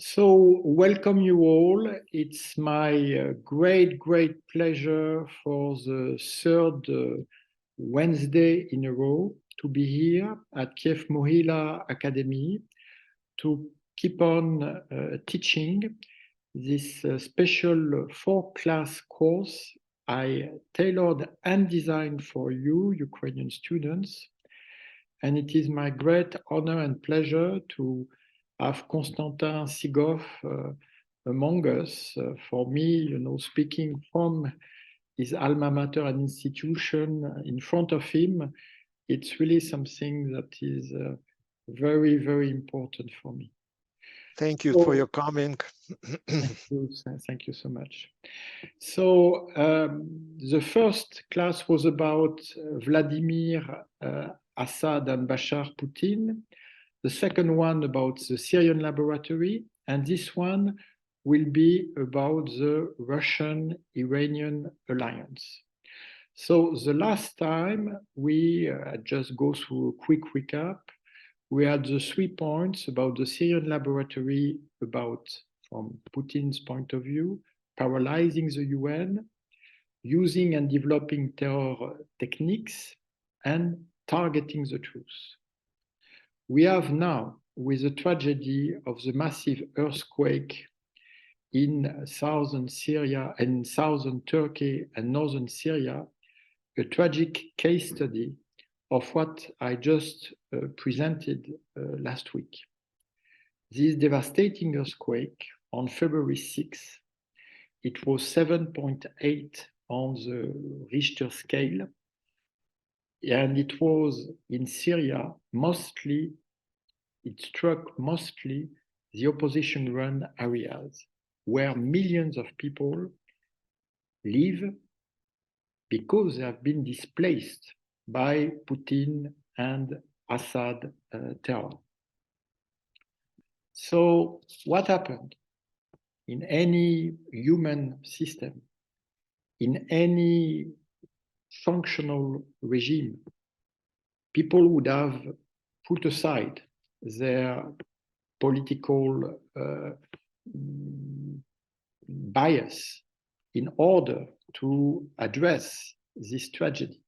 So, welcome you all. It's my great pleasure for the third Wednesday in a row to be here at Kiev Mohila Academy to keep on teaching this special 4-class course I tailored and designed for you, Ukrainian students. And it is my great honor and pleasure to have Constantin Sigov among us. For me, speaking from his alma mater and institution in front of him, it's really something that is very important for me. Thank you for your comment. Thank you so much. So the first class was about Vladimir Assad and Bashar Putin. The second one about the Syrian laboratory, and this one will be about the Russian-Iranian alliance. So the last time we just go through a quick recap. We had the 3 points about the Syrian laboratory, about, from Putin's point of view, paralyzing the UN, using and developing terror techniques, and targeting the truth. We have now, with the tragedy of the massive earthquake in southern Syria and southern Turkey and northern Syria, a tragic case study of what I just presented last week. This devastating earthquake on February 6th, it was 7.8 on the Richter scale, and it was in Syria it struck mostly the opposition-run areas where millions of people live because they have been displaced by Putin and Assad terror. So what happened in any human system, in any functional regime? People would have put aside their political bias in order to address this tragedy.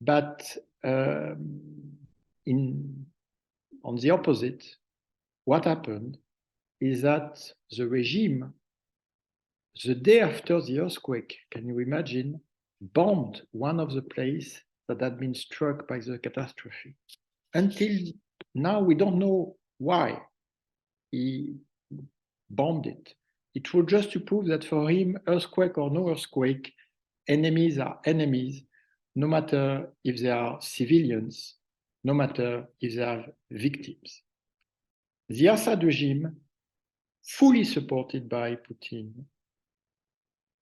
But on the opposite, what happened is that the regime, the day after the earthquake, can you imagine, bombed one of the places that had been struck by the catastrophe. Until now, we don't know why he bombed it. It was just to prove that for him, earthquake or no earthquake, enemies are enemies, no matter if they are civilians, no matter if they are victims. The Assad regime, fully supported by Putin,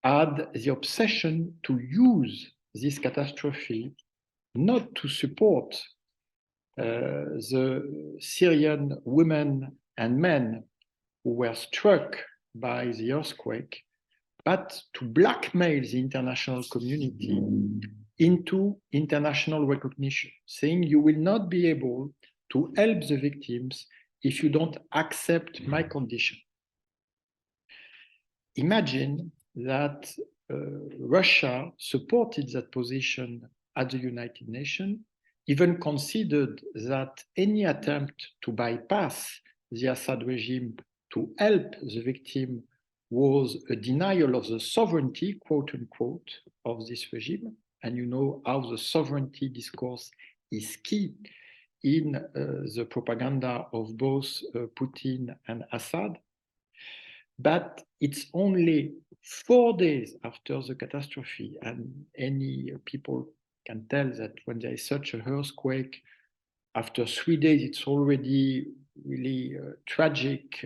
had the obsession to use this catastrophe not to support the Syrian women and men who were struck by the earthquake, but to blackmail the international community into international recognition, saying you will not be able to help the victims if you don't accept my condition. Imagine that Russia supported that position at the United Nations, even considered that any attempt to bypass the Assad regime to help the victim was a denial of the sovereignty, quote unquote, of this regime. And you know how the sovereignty discourse is key in the propaganda of both Putin and Assad. But it's only 4 days after the catastrophe, and any people can tell that when there is such an earthquake, after 3 days, it's already really tragic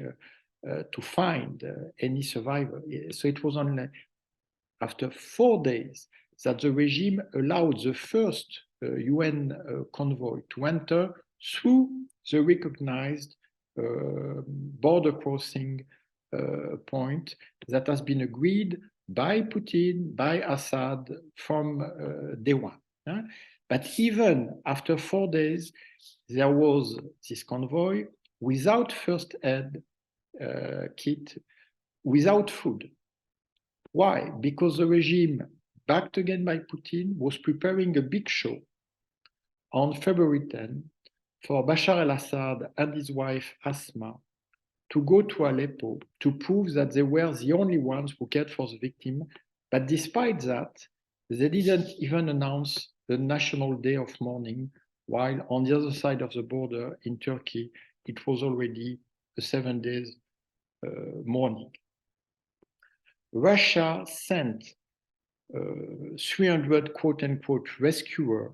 to find any survivor. So it was only after 4 days that the regime allowed the first UN convoy to enter through the recognized border crossing point that has been agreed by Putin, by Assad from day one. But even after 4 days, there was this convoy without first aid kit without food. Why? Because the regime, backed again by Putin, was preparing a big show on February 10 for Bashar al-Assad and his wife Asma to go to Aleppo to prove that they were the only ones who cared for the victim. But despite that, they didn't even announce the national day of mourning, while on the other side of the border in Turkey, it was already a 7 days mourning. Russia sent 300 quote-unquote rescuers,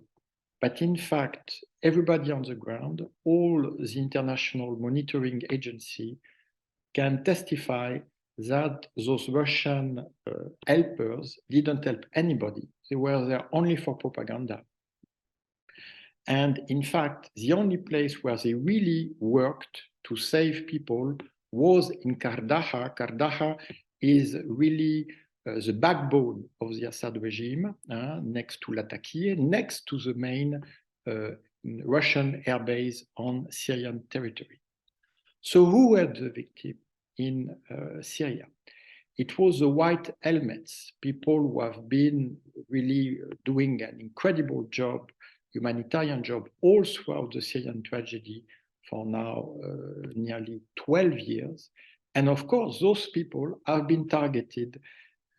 but in fact, everybody on the ground, all the international monitoring agency can testify that those Russian helpers didn't help anybody. They were there only for propaganda. And in fact, the only place where they really worked to save people was in Kardaha. Kardaha is really the backbone of the Assad regime, next to Latakia, next to the main Russian airbase on Syrian territory. So who were the victims in Syria? It was the white helmets, people who have been really doing an incredible job, humanitarian job, all throughout the Syrian tragedy for now nearly 12 years. And of course, those people have been targeted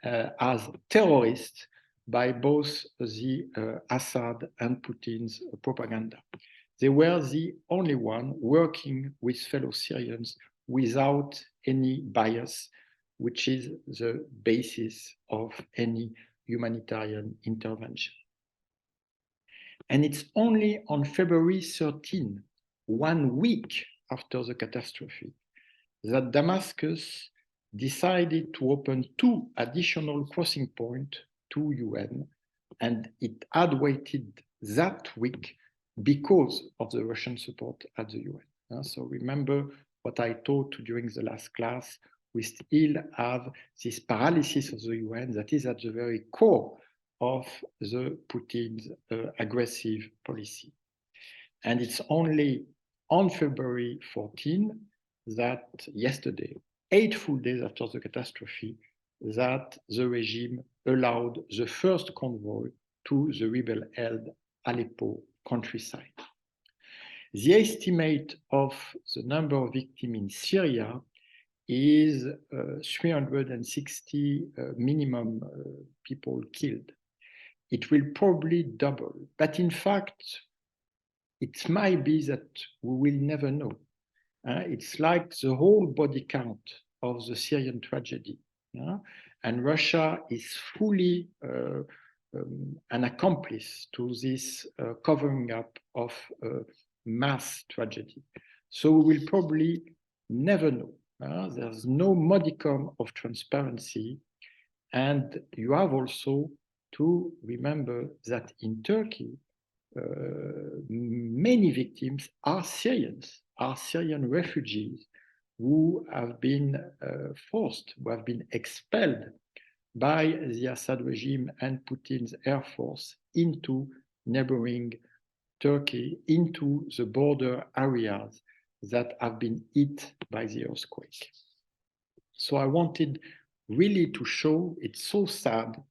as terrorists by both the Assad and Putin's propaganda. They were the only one working with fellow Syrians without any bias, which is the basis of any humanitarian intervention. And it's only on February 13, 1 week after the catastrophe, that Damascus decided to open 2 additional crossing points to UN, and it had waited that week because of the Russian support at the UN. So remember what I taught during the last class, we still have this paralysis of the UN that is at the very core of the Putin's aggressive policy. And it's only on February 14 that yesterday, 8 full days after the catastrophe, that the regime allowed the first convoy to the rebel-held Aleppo countryside. The estimate of the number of victims in Syria is 360 minimum people killed. It will probably double, but in fact, it might be that we will never know. It's like the whole body count of the Syrian tragedy. And Russia is fully an accomplice to this covering up of mass tragedy. So we will probably never know. There's no modicum of transparency. And you have also to remember that in Turkey, many victims are Syrians, are Syrian refugees who have been forced, who have been expelled by the Assad regime and Putin's air force into neighboring Turkey, into the border areas that have been hit by the earthquake. So I wanted really to show it's so sad,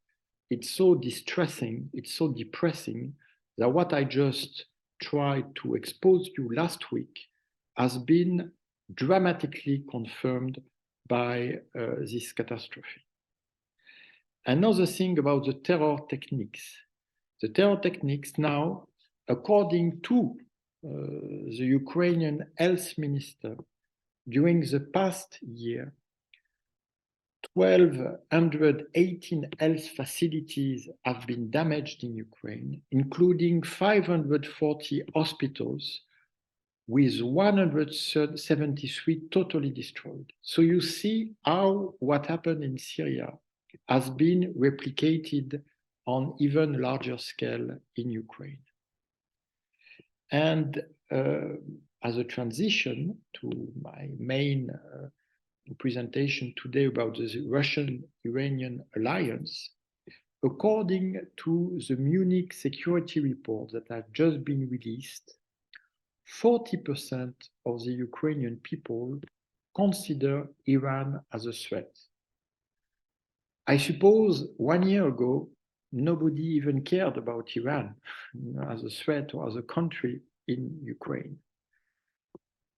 it's so distressing, it's so depressing that what I just tried to expose you last week has been dramatically confirmed by this catastrophe. Another thing about the terror techniques. The terror techniques now, according to the Ukrainian health minister, during the past year, 1,218 health facilities have been damaged in Ukraine, including 540 hospitals, with 173 totally destroyed. So you see how what happened in Syria has been replicated on even larger scale in Ukraine. And as a transition to my main presentation today about the Russian-Iranian alliance, according to the Munich security report that has just been released, 40% of the Ukrainian people consider Iran as a threat. I suppose 1 year ago, nobody even cared about Iran as a threat or as a country in Ukraine.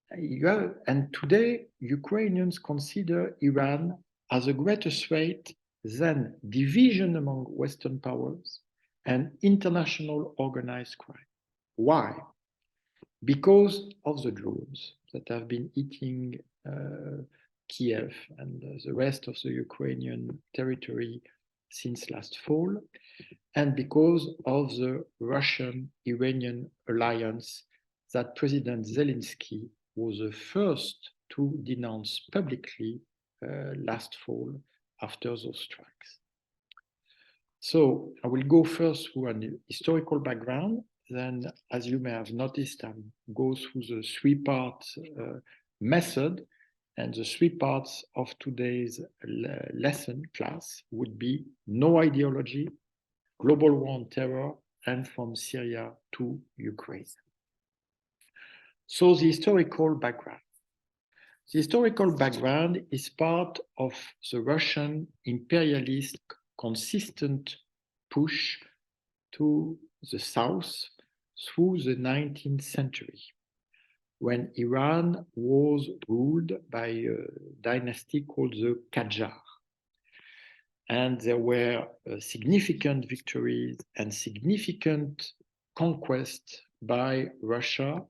And today, Ukrainians consider Iran as a greater threat than division among Western powers and international organized crime. Why? Because of the drones that have been hitting Kiev and the rest of the Ukrainian territory since last fall, and because of the Russian-Iranian alliance that President Zelensky was the first to denounce publicly last fall after those strikes. So I will go first through an historical background. Then, as you may have noticed, I'll go through the three-part method, and the three parts of today's lesson class would be no ideology, global war on terror, and from Syria to Ukraine. So the historical background. The historical background is part of the Russian imperialist consistent push to the south through the 19th century, when Iran was ruled by a dynasty called the Qajar. And there were significant victories and significant conquests by Russia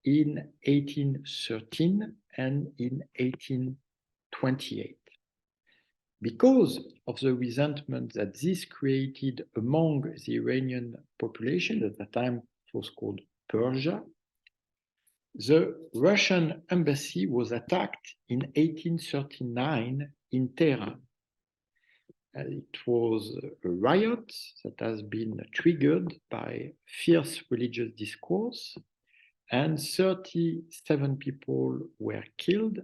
in 1813 and in 1828. Because of the resentment that this created among the Iranian population, at the time it was called Persia, the Russian embassy was attacked in 1839 in Tehran. It was a riot that has been triggered by fierce religious discourse, and 37 people were killed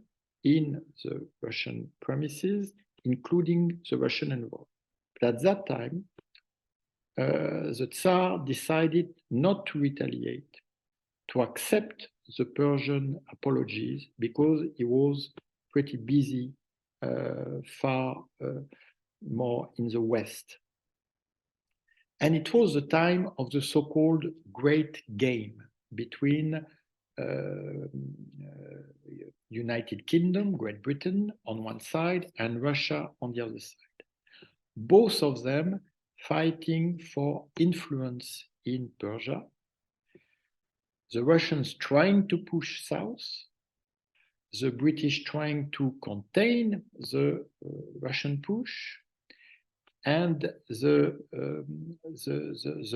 in the Russian premises, including the Russian envoy. But at that time, the Tsar decided not to retaliate, to accept the Persian apologies, because he was pretty busy far more in the West. And it was the time of the so-called Great Game between United Kingdom, Great Britain on one side, and Russia on the other side. Both of them fighting for influence in Persia. The Russians trying to push south, the British trying to contain the Russian push, and the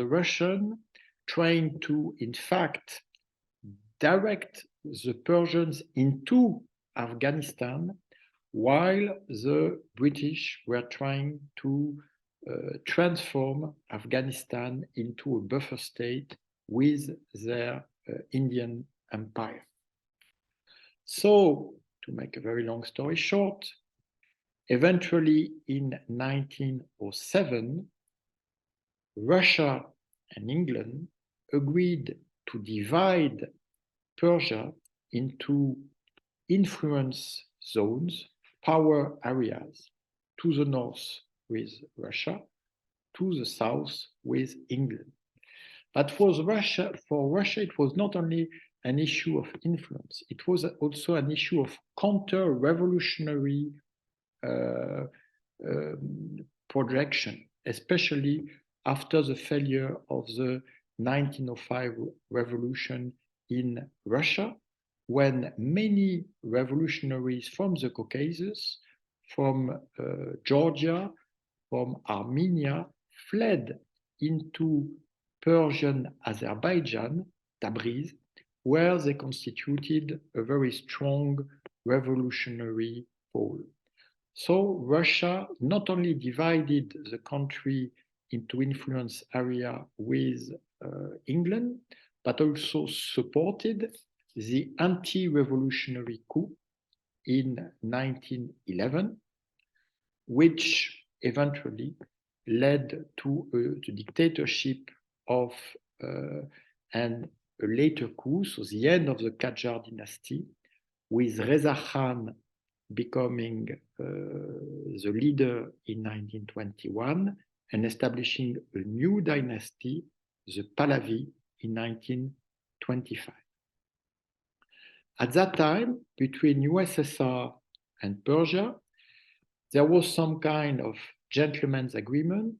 Russian trying to, in fact, direct the Persians into Afghanistan, while the British were trying to transform Afghanistan into a buffer state with their Indian empire. So, to make a very long story short, eventually in 1907, Russia and England agreed to divide Persia into influence zones, power areas, to the north with Russia, to the south with England. But for Russia, it was not only an issue of influence, it was also an issue of counter-revolutionary projection, especially after the failure of the 1905 revolution in Russia, when many revolutionaries from the Caucasus, from Georgia, from Armenia, fled into Persian Azerbaijan, Tabriz, where they constituted a very strong revolutionary pole. So Russia not only divided the country into influence area with England, but also supported the anti-revolutionary coup in 1911, which eventually led to the dictatorship of and a later coup, so the end of the Qajar dynasty, with Reza Khan becoming the leader in 1921 and establishing a new dynasty, the Pahlavi, in 1925. At that time, between USSR and Persia, there was some kind of gentleman's agreement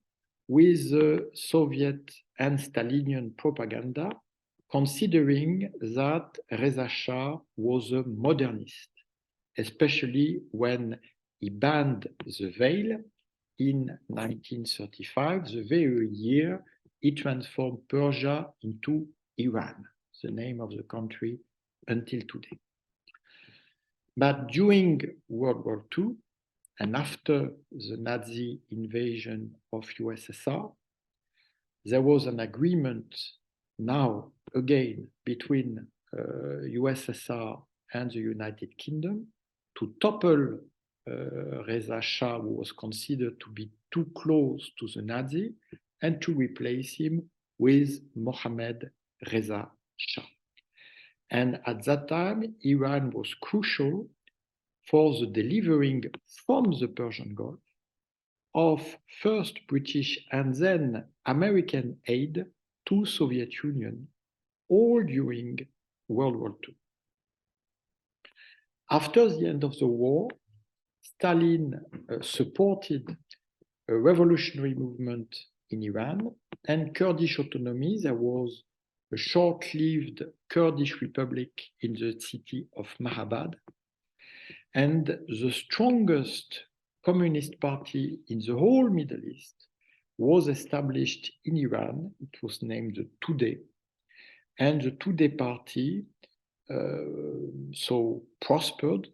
with the Soviet and Stalinian propaganda, considering that Reza Shah was a modernist, especially when he banned the veil in 1935, the very year he transformed Persia into Iran, the name of the country until today. But during World War II, and after the Nazi invasion of USSR, there was an agreement now again between USSR and the United Kingdom to topple Reza Shah, who was considered to be too close to the Nazi, and to replace him with Mohammad Reza Shah. And at that time, Iran was crucial for the delivering from the Persian Gulf of first British and then American aid to Soviet Union, all during World War II. After the end of the war, Stalin supported a revolutionary movement in Iran and Kurdish autonomy. There was a short-lived Kurdish republic in the city of Mahabad. And the strongest communist party in the whole Middle East was established in Iran. It was named the Tudeh. And the Tudeh party so prospered,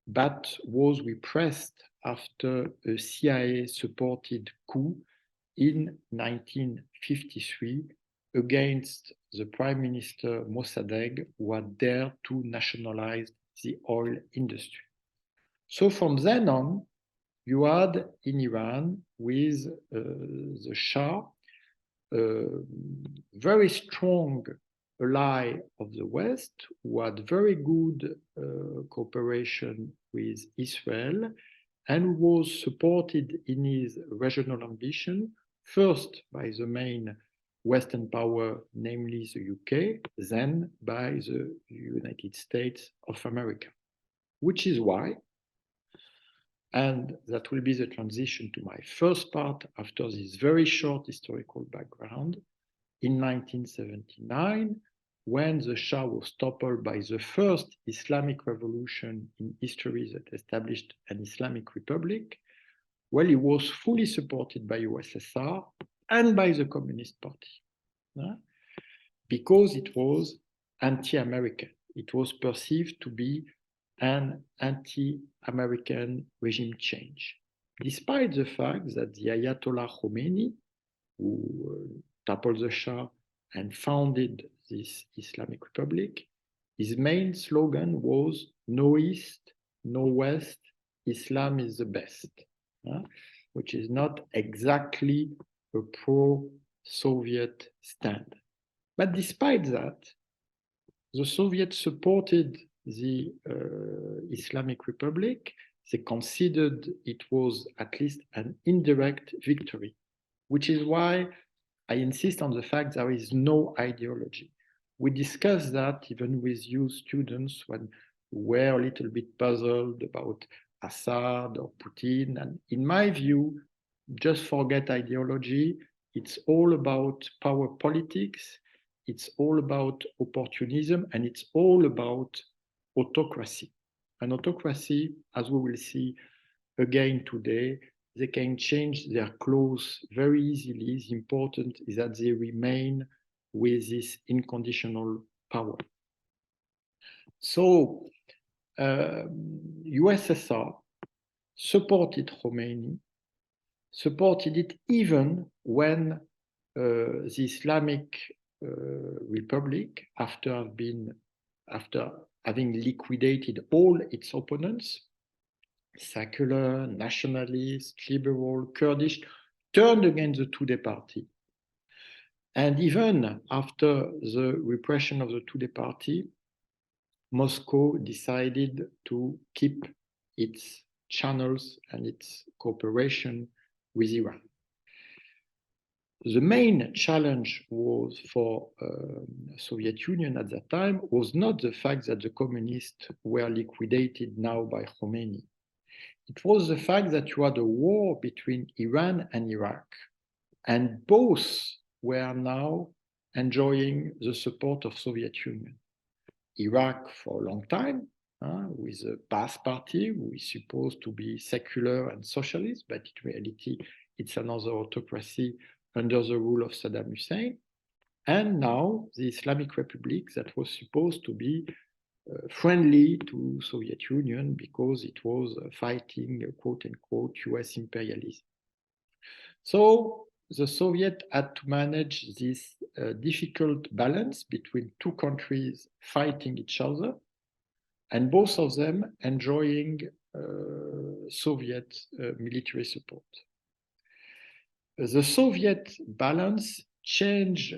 but was repressed after a CIA-supported coup in 1953 against the Prime Minister Mossadegh, who had dared to nationalize the oil industry. So from then on, you had in Iran with the Shah a very strong ally of the West, who had very good cooperation with Israel and was supported in his regional ambition, first by the main Western power, namely the UK, then by the United States of America. Which is why, and that will be the transition to my first part after this very short historical background, in 1979, when the Shah was toppled by the first Islamic revolution in history that established an Islamic republic, well, he was fully supported by USSR and by the Communist Party, because it was anti-American. It was perceived to be an anti-American regime change, despite the fact that the Ayatollah Khomeini, who toppled the Shah and founded this Islamic Republic, his main slogan was "No East, no West, Islam is the best," which is not exactly a pro-Soviet stand. But despite that, the Soviets supported the Islamic Republic. They considered it was at least an indirect victory, which is why I insist on the fact there is no ideology. We discussed that even with you students when we were a little bit puzzled about Assad or Putin. And in my view, just forget ideology. It's all about power politics. It's all about opportunism, and it's all about autocracy. An autocracy, as we will see again today, they can change their clothes very easily. The important is that they remain with this unconditional power. So, USSR supported Khomeini, supported it even when the Islamic Republic, after having liquidated all its opponents, secular, nationalist, liberal, Kurdish, turned against the Tudeh party. And even after the repression of the Tudeh party, Moscow decided to keep its channels and its cooperation with Iran. The main challenge was for Soviet Union at that time was not the fact that the communists were liquidated now by Khomeini. It was the fact that you had a war between Iran and Iraq, and both were now enjoying the support of Soviet Union. Iraq for a long time, with the Ba'ath Party, who is supposed to be secular and socialist, but in reality, it's another autocracy under the rule of Saddam Hussein. And now the Islamic Republic that was supposed to be friendly to Soviet Union because it was fighting quote unquote US imperialism. So the Soviet had to manage this difficult balance between two countries fighting each other and both of them enjoying Soviet military support. The Soviet balance changed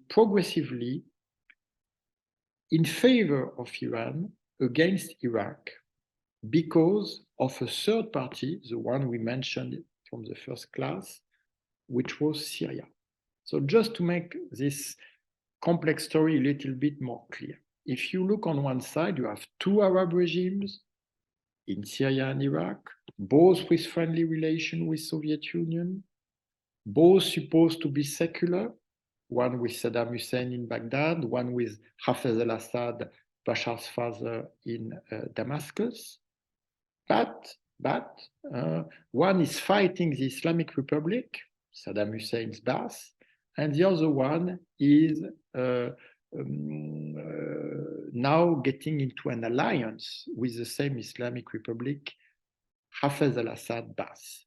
progressively in favor of Iran against Iraq because of a third party, the one we mentioned from the first class, which was Syria. So just to make this complex story a little bit more clear, if you look on one side, you have two Arab regimes in Syria and Iraq, both with friendly relation with Soviet Union, both supposed to be secular, one with Saddam Hussein in Baghdad, one with Hafez al-Assad, Bashar's father in Damascus. But one is fighting the Islamic Republic, Saddam Hussein's Ba'ath, and the other one is now getting into an alliance with the same Islamic Republic, Hafez al-Assad Ba'ath.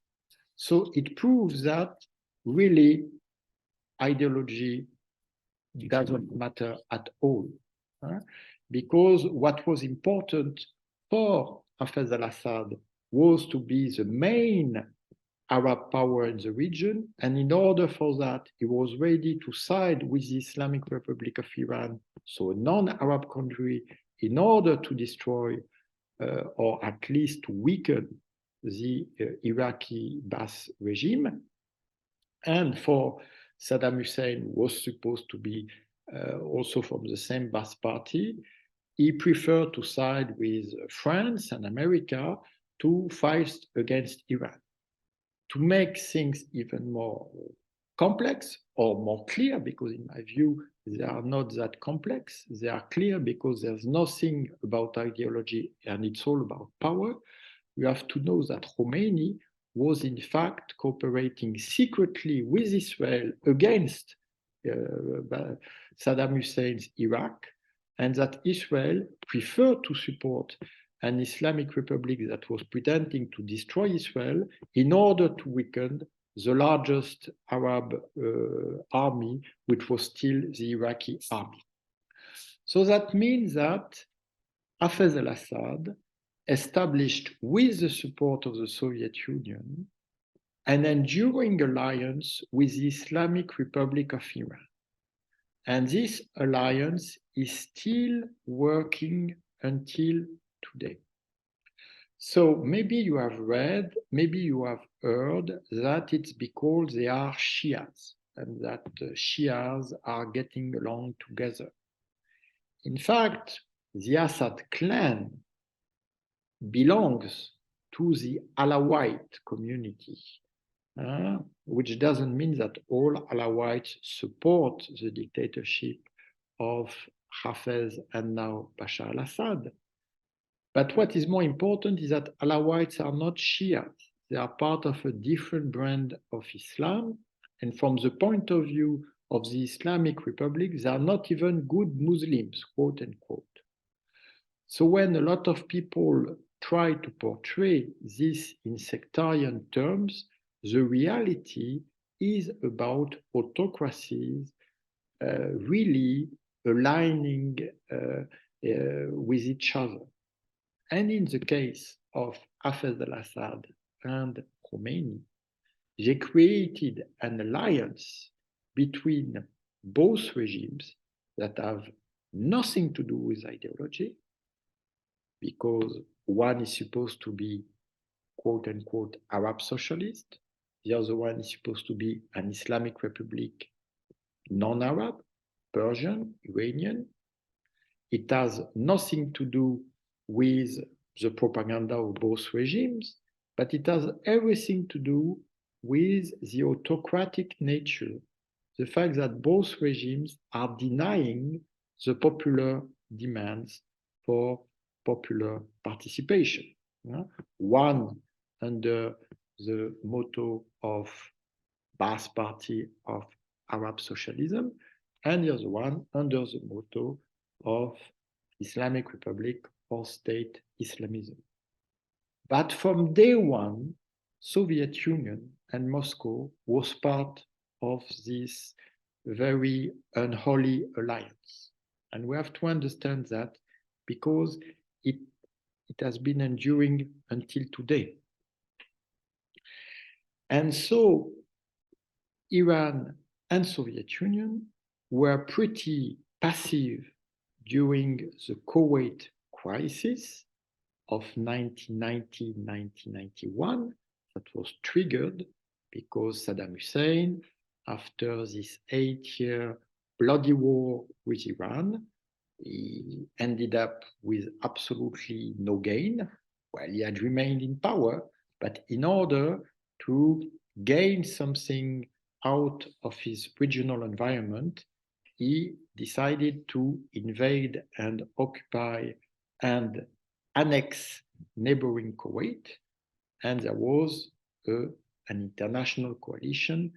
So it proves that really ideology doesn't matter at all, because what was important for Hafez al-Assad was to be the main Arab power in the region, and in order for that, he was ready to side with the Islamic Republic of Iran, so a non-Arab country, in order to destroy or at least weaken the Iraqi Ba'ath regime. And for Saddam Hussein, who was supposed to be also from the same Ba'ath party, he preferred to side with France and America to fight against Iran. To make things even more complex or more clear, because in my view, they are not that complex. They are clear because there's nothing about ideology and it's all about power. You have to know that Khomeini was in fact cooperating secretly with Israel against Saddam Hussein's Iraq, and that Israel preferred to support an Islamic Republic that was pretending to destroy Israel in order to weaken the largest Arab army, which was still the Iraqi army. So that means that Hafez al-Assad established, with the support of the Soviet Union, an enduring alliance with the Islamic Republic of Iran. And this alliance is still working until today. So maybe you have read, maybe you have heard that it's because they are Shias and that Shias are getting along together. In fact, the Assad clan belongs to the Alawite community, which doesn't mean that all Alawites support the dictatorship of Hafez and now Bashar al-Assad. But what is more important is that Alawites are not Shias. They are part of a different brand of Islam. And from the point of view of the Islamic Republic, they are not even good Muslims, quote unquote. So when a lot of people try to portray this in sectarian terms, the reality is about autocracies really aligning with each other. And in the case of Hafez al-Assad and Khomeini, they created an alliance between both regimes that have nothing to do with ideology, because one is supposed to be quote unquote Arab socialist, the other one is supposed to be an Islamic Republic, non-Arab, Persian, Iranian. It has nothing to do with the propaganda of both regimes, but it has everything to do with the autocratic nature, the fact that both regimes are denying the popular demands for popular participation. One under the motto of Ba'ath Party of Arab Socialism, and the other one under the motto of Islamic Republic or State Islamism. But from day one, Soviet Union and Moscow was part of this very unholy alliance. And we have to understand that because it has been enduring until today. And so Iran and Soviet Union were pretty passive during the Kuwait crisis of 1990-1991 that was triggered because Saddam Hussein, after this 8-year bloody war with Iran, he ended up with absolutely no gain. Well, he had remained in power, but in order to gain something out of his regional environment, he decided to invade and occupy and annex neighboring Kuwait. And there was an international coalition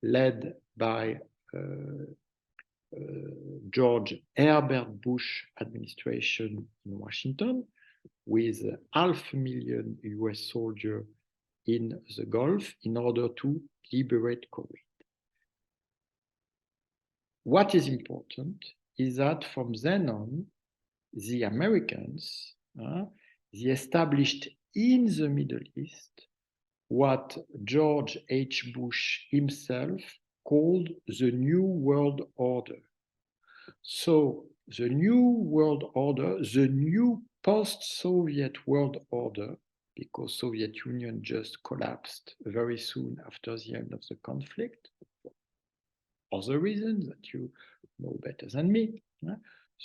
led by George Herbert Bush administration in Washington, with 500,000 US soldiers in the Gulf in order to liberate Kuwait. What is important is that from then on, the Americans, they established in the Middle East what George H. Bush himself called the New World Order. So the New World Order, the new post-Soviet world order, because Soviet Union just collapsed very soon after the end of the conflict, for other reasons that you know better than me,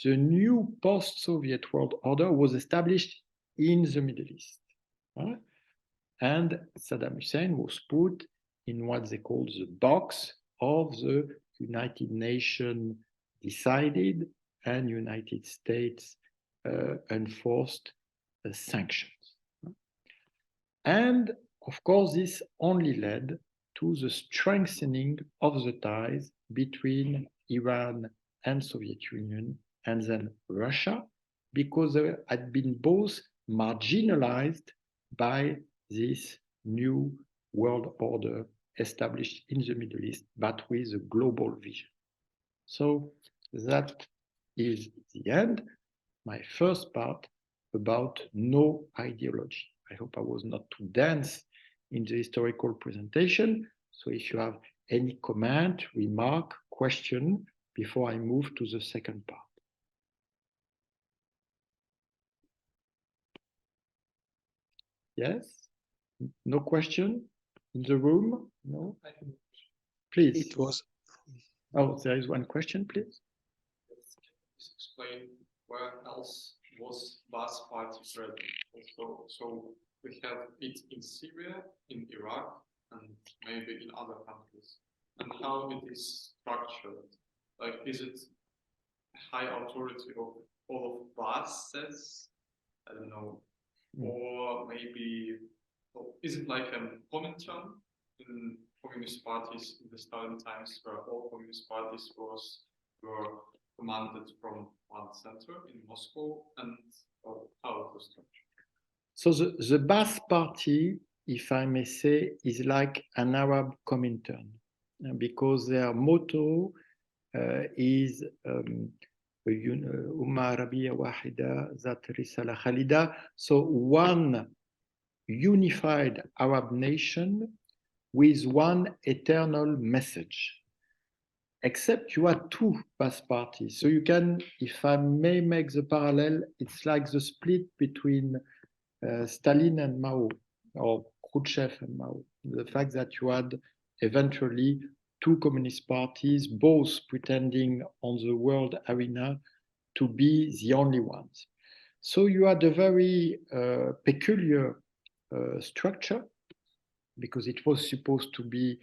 the new post-Soviet world order was established in the Middle East. And Saddam Hussein was put in what they call the box of the United Nations decided and United States enforced sanctions. And of course, this only led to the strengthening of the ties between Iran and Soviet Union and then Russia, because they had been both marginalized by this new world order established in the Middle East, but with a global vision. So that is the end. My first part about no ideology. I hope I was not too dense in the historical presentation. So if you have any comment, remark, question, before I move to the second part. Yes? No question in the room? No? Please. It was. Oh, there is one question, please. Explain where else was Ba'ath Party present? So we have it in Syria, in Iraq, and maybe in other countries. And how it is structured? Like, is it high authority of all of Ba'ath says? I don't know. Or maybe, is it like a Comintern in communist parties in the Stalin times, where all communist parties were commanded from one center in Moscow, and how it was structured? So the Ba'ath Party, if I may say, is like an Arab Comintern, because their motto is Umma Arabiya Wahida Zat Risala Khalida. So one unified Arab nation with one eternal message. except you had two past parties. So you can, if I may make the parallel, it's like the split between Stalin and Mao, or Khrushchev and Mao. The fact that you had eventually two communist parties, both pretending on the world arena to be the only ones. So you had a very peculiar structure, because it was supposed to be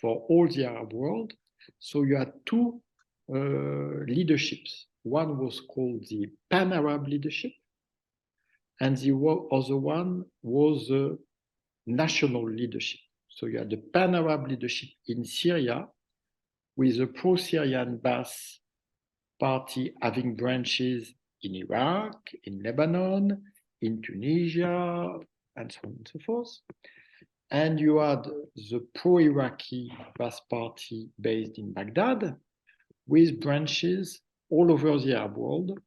for all the Arab world. So you had two leaderships. One was called the Pan-Arab leadership, and the other one was the national leadership. So you had the Pan-Arab leadership in Syria, with the pro-Syrian Ba'ath party having branches in Iraq, in Lebanon, in Tunisia, and so on and so forth. And you had the pro-Iraqi Ba'ath party based in Baghdad, with branches all over the Arab world.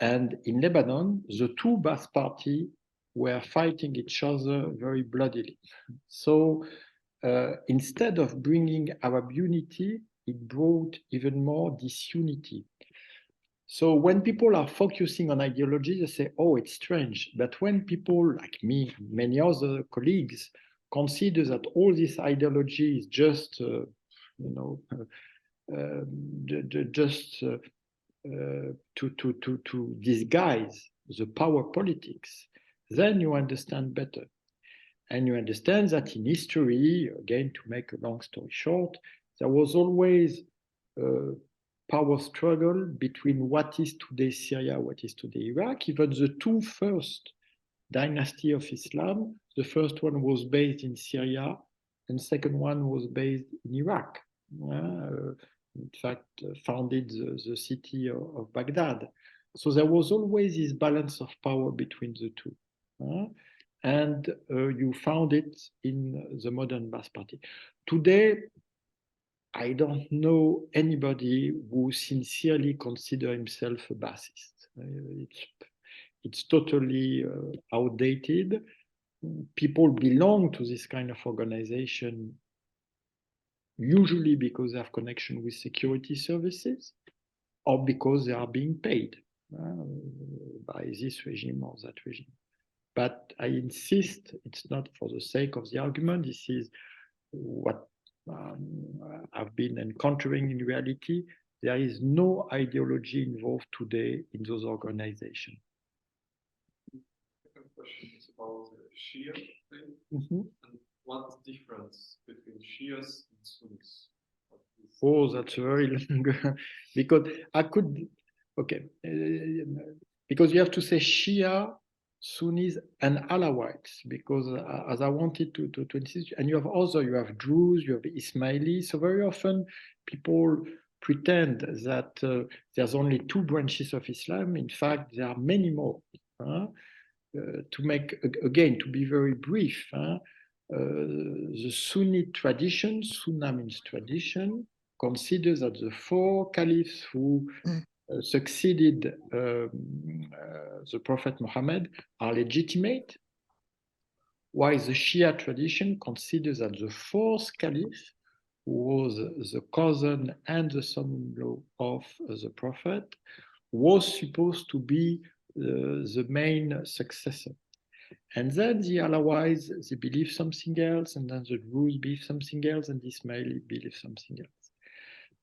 And in Lebanon, the two Ba'ath parties were fighting each other very bloodily. So instead of bringing Arab unity, it brought even more disunity. So when people are focusing on ideology, they say, oh, it's strange. But when people like me, many other colleagues, consider that all this ideology is just, to disguise the power politics, then you understand better. And you understand that in history, again, to make a long story short, there was always a power struggle between what is today Syria, what is today Iraq. Even the two first dynasty of Islam, the first one was based in Syria, and the second one was based in Iraq. In fact, founded the city of Baghdad. So there was always this balance of power between the two. And you found it in the modern Ba'ath Party. Today, I don't know anybody who sincerely considers himself a Ba'athist. It's totally outdated. People belong to this kind of organization usually because they have connection with security services or because they are being paid by this regime or that regime. But I insist, it's not for the sake of the argument. This is what I've been encountering in reality. There is no ideology involved today in those organizations. The second question is about the Shia thing. Mm-hmm. And what's the difference between Shias and Sunnis? Oh, that's very long. Because I could, okay. Because you have to say Shia, Sunnis, and Alawites, because as I wanted to insist, and you have also, you have Druze, you have Ismailis, so very often people pretend that there's only two branches of Islam. In fact, there are many more. To make, again, to be very brief, the Sunni tradition, Sunnah means tradition, considers that the four caliphs who succeeded the Prophet Muhammad are legitimate, while the Shia tradition considers that the fourth caliph, who was the cousin and the son-in-law of the Prophet, was supposed to be the main successor. And then the Alawites, they believe something else, and then the Druze believe something else, and the Ismaili believe something else.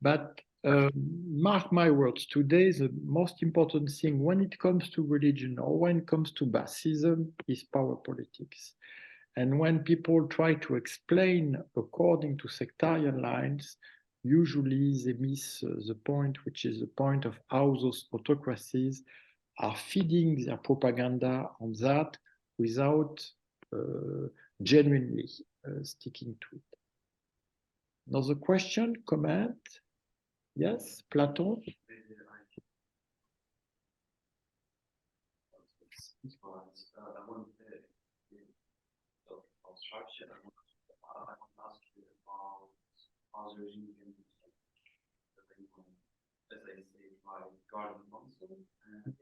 But mark my words, today the most important thing when it comes to religion or when it comes to Baathism is power politics. And when people try to explain according to sectarian lines, usually they miss the point, which is the point of how those autocracies are feeding their propaganda on that without genuinely sticking to it. Another question, comment? Yes, Platon? Structure. I want to ask you about how the regime can be, as I say, by guarding council and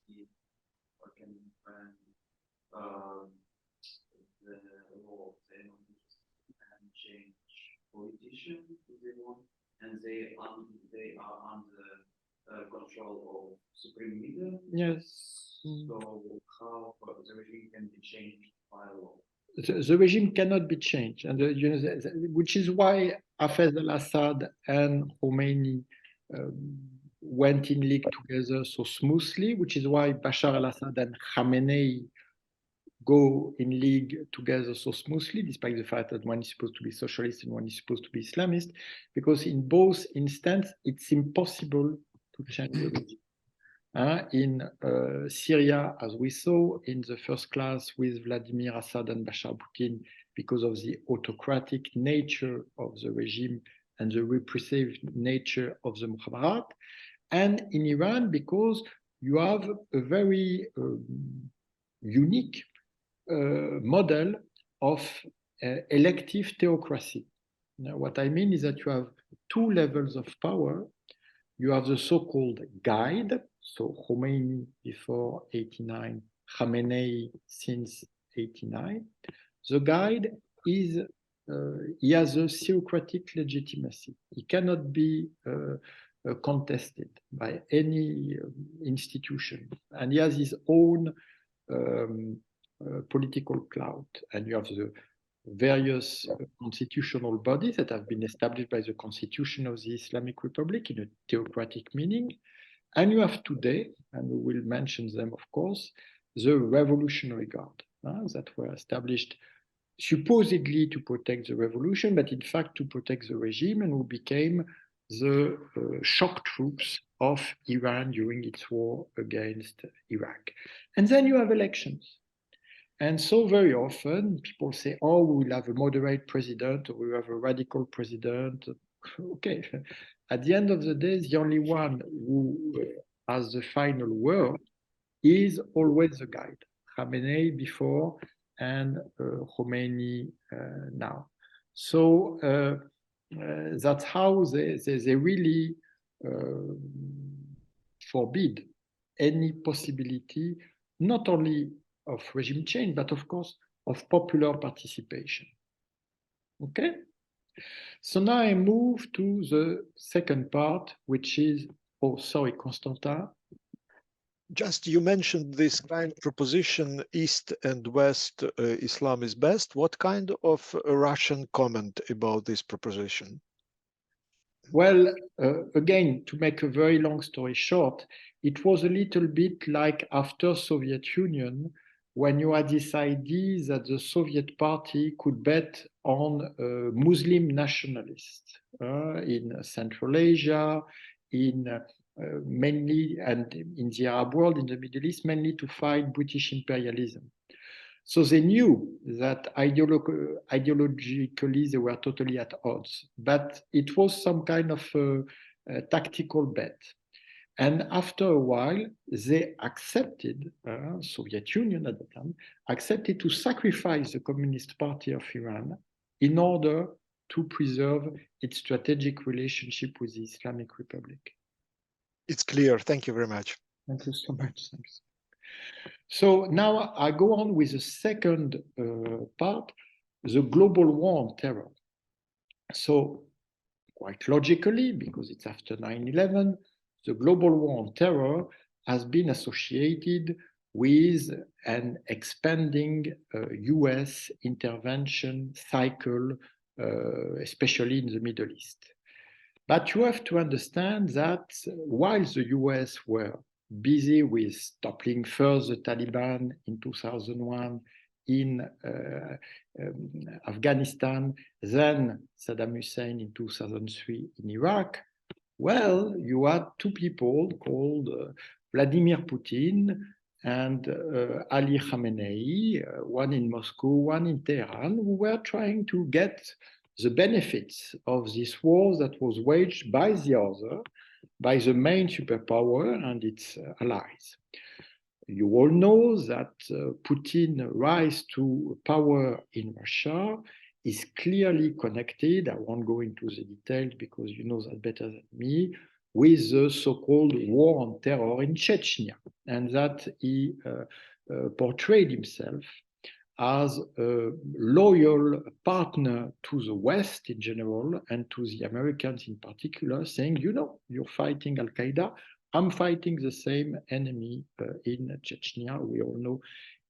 see what can the law of the and change politicians if they want, and they are under control of supreme leader. Yes. So how the regime can be changed by law? The regime cannot be changed, and which is why Hafez al-Assad and Khomeini went in league together so smoothly, which is why Bashar al-Assad and Khamenei go in league together so smoothly, despite the fact that one is supposed to be socialist and one is supposed to be Islamist, because in both instances, it's impossible to change the regime. In Syria, as we saw in the first class with Vladimir Assad and Bashar Putin, because of the autocratic nature of the regime and the repressive nature of the Mukhabarat, and in Iran, because you have a very unique model of elective theocracy. Now, what I mean is that you have two levels of power. You have the so-called guide, so Khomeini before 89, Khamenei since 89. The guide is, he has a theocratic legitimacy. He cannot be contested by any institution. And he has his own political clout. And you have the various constitutional bodies that have been established by the Constitution of the Islamic Republic in a theocratic meaning. And you have today, and we will mention them, of course, the Revolutionary Guard that were established supposedly to protect the revolution, but in fact to protect the regime, and who became the shock troops of Iran during its war against Iraq. And then you have elections. And so very often people say, oh, we will have a moderate president, or we will have a radical president. Okay, at the end of the day, the only one who has the final word is always the guide. Khamenei before and Khomeini now. So that's how they really forbid any possibility, not only of regime change, but of course, of popular participation. Okay? So now I move to the second part, which is, oh, sorry, Constantin. Just you mentioned this kind of proposition, East and West Islam is best. What kind of Russian comment about this proposition? Well, again, to make a very long story short, it was a little bit like after Soviet Union, when you had this idea that the Soviet party could bet on Muslim nationalists in Central Asia, in mainly, and in the Arab world, in the Middle East, mainly to fight British imperialism. So they knew that ideologically they were totally at odds, but it was some kind of tactical bet. And after a while, they accepted, Soviet Union at the time, accepted to sacrifice the Communist Party of Iran in order to preserve its strategic relationship with the Islamic Republic. It's clear. Thank you very much. Thank you so much. Thanks. So now I go on with the second part, the global war on terror. So quite logically, because it's after 9/11, the global war on terror has been associated with an expanding US intervention cycle, especially in the Middle East. But you have to understand that while the US were busy with toppling first the Taliban in 2001 in Afghanistan, then Saddam Hussein in 2003 in Iraq, well, you had two people called Vladimir Putin and Ali Khamenei, one in Moscow, one in Tehran, who were trying to get the benefits of this war that was waged by the other, by the main superpower and its allies. You all know that Putin's rise to power in Russia is clearly connected, I won't go into the details because you know that better than me, with the so-called war on terror in Chechnya, and that he portrayed himself as a loyal partner to the West in general and to the Americans in particular, saying, you know, you're fighting Al-Qaeda, I'm fighting the same enemy in Chechnya. We all know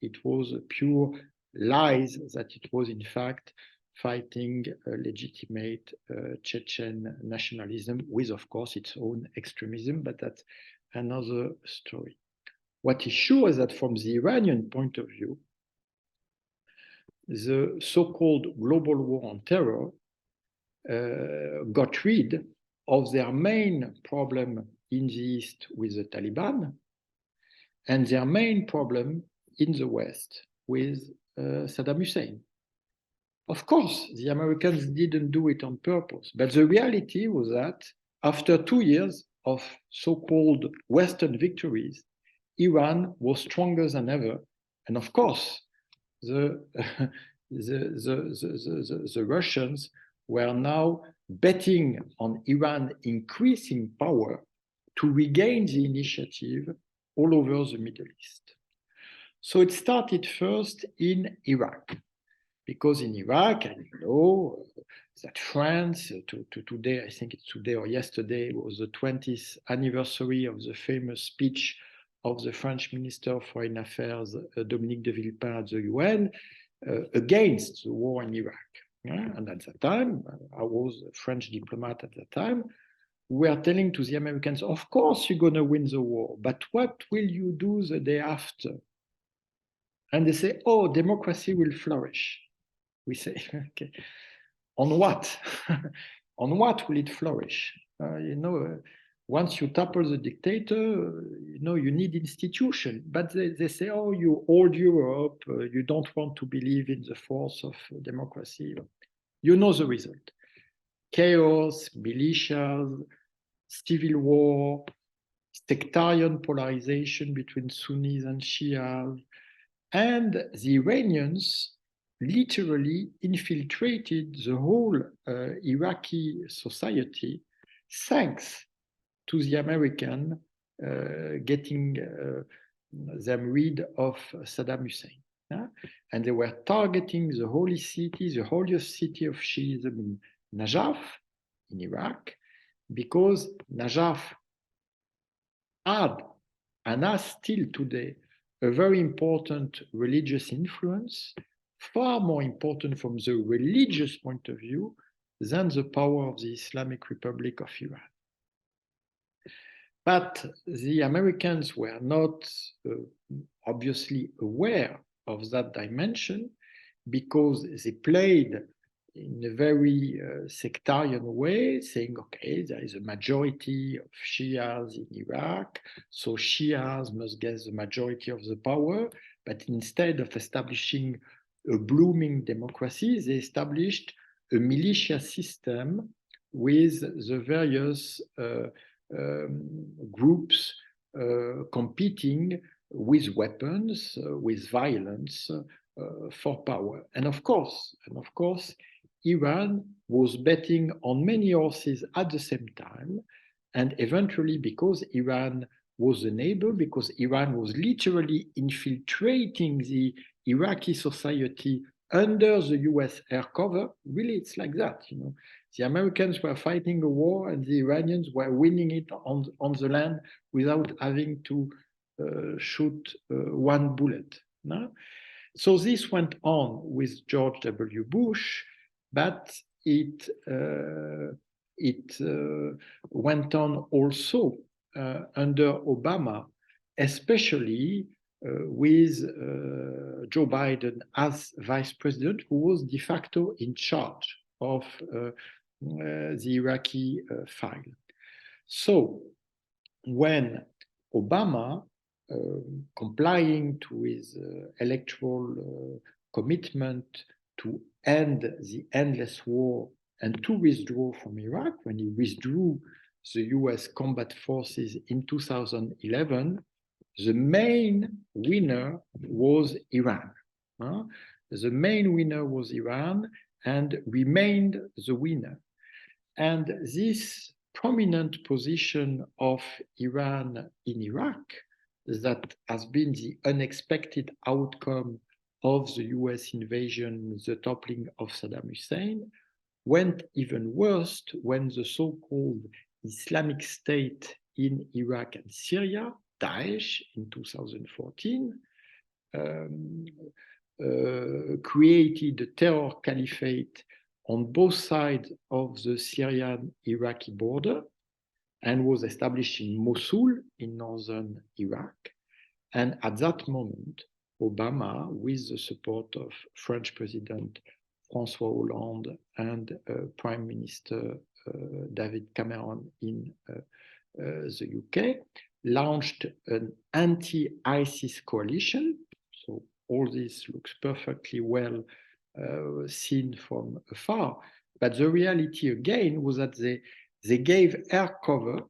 it was pure lies that it was in fact fighting legitimate Chechen nationalism with, of course, its own extremism, but that's another story. What is sure is that from the Iranian point of view, the so-called global war on terror got rid of their main problem in the East with the Taliban and their main problem in the West with Saddam Hussein. Of course, the Americans didn't do it on purpose, but the reality was that after 2 years of so-called Western victories, Iran was stronger than ever. And of course, the Russians were now betting on Iran increasing power to regain the initiative all over the Middle East. So it started first in Iraq, because in Iraq, and you know that France, today, I think it's today or yesterday, was the 20th anniversary of the famous speech of the French Minister of Foreign Affairs, Dominique de Villepin at the UN, against the war in Iraq. Yeah? And at that time, I was a French diplomat at that time, we are telling to the Americans, of course you're going to win the war, but what will you do the day after? And they say, oh, democracy will flourish. We say, okay, on what? On what will it flourish? Once you topple the dictator, you need institution. But they say, oh, you hold Europe, you don't want to believe in the force of democracy. You know the result. Chaos, militias, civil war, sectarian polarization between Sunnis and Shias, and the Iranians literally infiltrated the whole Iraqi society thanks to the American getting them rid of Saddam Hussein. And they were targeting the holy city, the holiest city of Shiism in Najaf, in Iraq, because Najaf had and has still today a very important religious influence, far more important from the religious point of view than the power of the Islamic Republic of Iran. But the Americans were not obviously aware of that dimension because they played in a very sectarian way, saying, okay, there is a majority of Shias in Iraq, so Shias must get the majority of the power. But instead of establishing a blooming democracy, they established a militia system with the various groups competing with weapons, with violence for power. And of course, Iran was betting on many horses at the same time. And eventually, because Iran was a neighbor, because Iran was literally infiltrating the Iraqi society under the US air cover, really it's like that, The Americans were fighting a war and the Iranians were winning it on the land without having to shoot one bullet. No? So this went on with George W. Bush, but it went on also under Obama, especially with Joe Biden as vice president, who was de facto in charge of the Iraqi file. So when Obama, complying to his electoral commitment to end the endless war and to withdraw from Iraq, when he withdrew the US combat forces in 2011, the main winner was Iran. The main winner was Iran and remained the winner. And this prominent position of Iran in Iraq, that has been the unexpected outcome of the US invasion, the toppling of Saddam Hussein, went even worse when the so-called Islamic State in Iraq and Syria, Daesh, in 2014, created a terror caliphate on both sides of the Syrian-Iraqi border and was established in Mosul in northern Iraq. And at that moment, Obama, with the support of French President François Hollande and Prime Minister David Cameron in the UK, launched an anti-ISIS coalition. So all this looks perfectly well seen from afar. But the reality again was that they gave air cover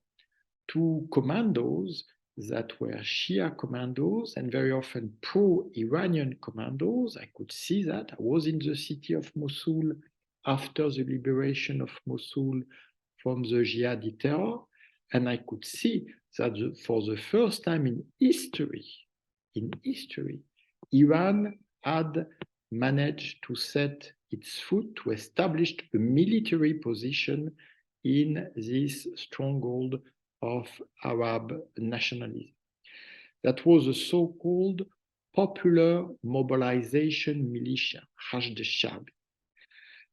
to commandos that were Shia commandos and very often pro-Iranian commandos. I could see that. I was in the city of Mosul after the liberation of Mosul from the jihadi terror, and I could see that for the first time in history, Iran had managed to set its foot, to establish a military position in this stronghold of Arab nationalism. That was a so-called Popular Mobilization Militia, Hashd al-Sha'bi.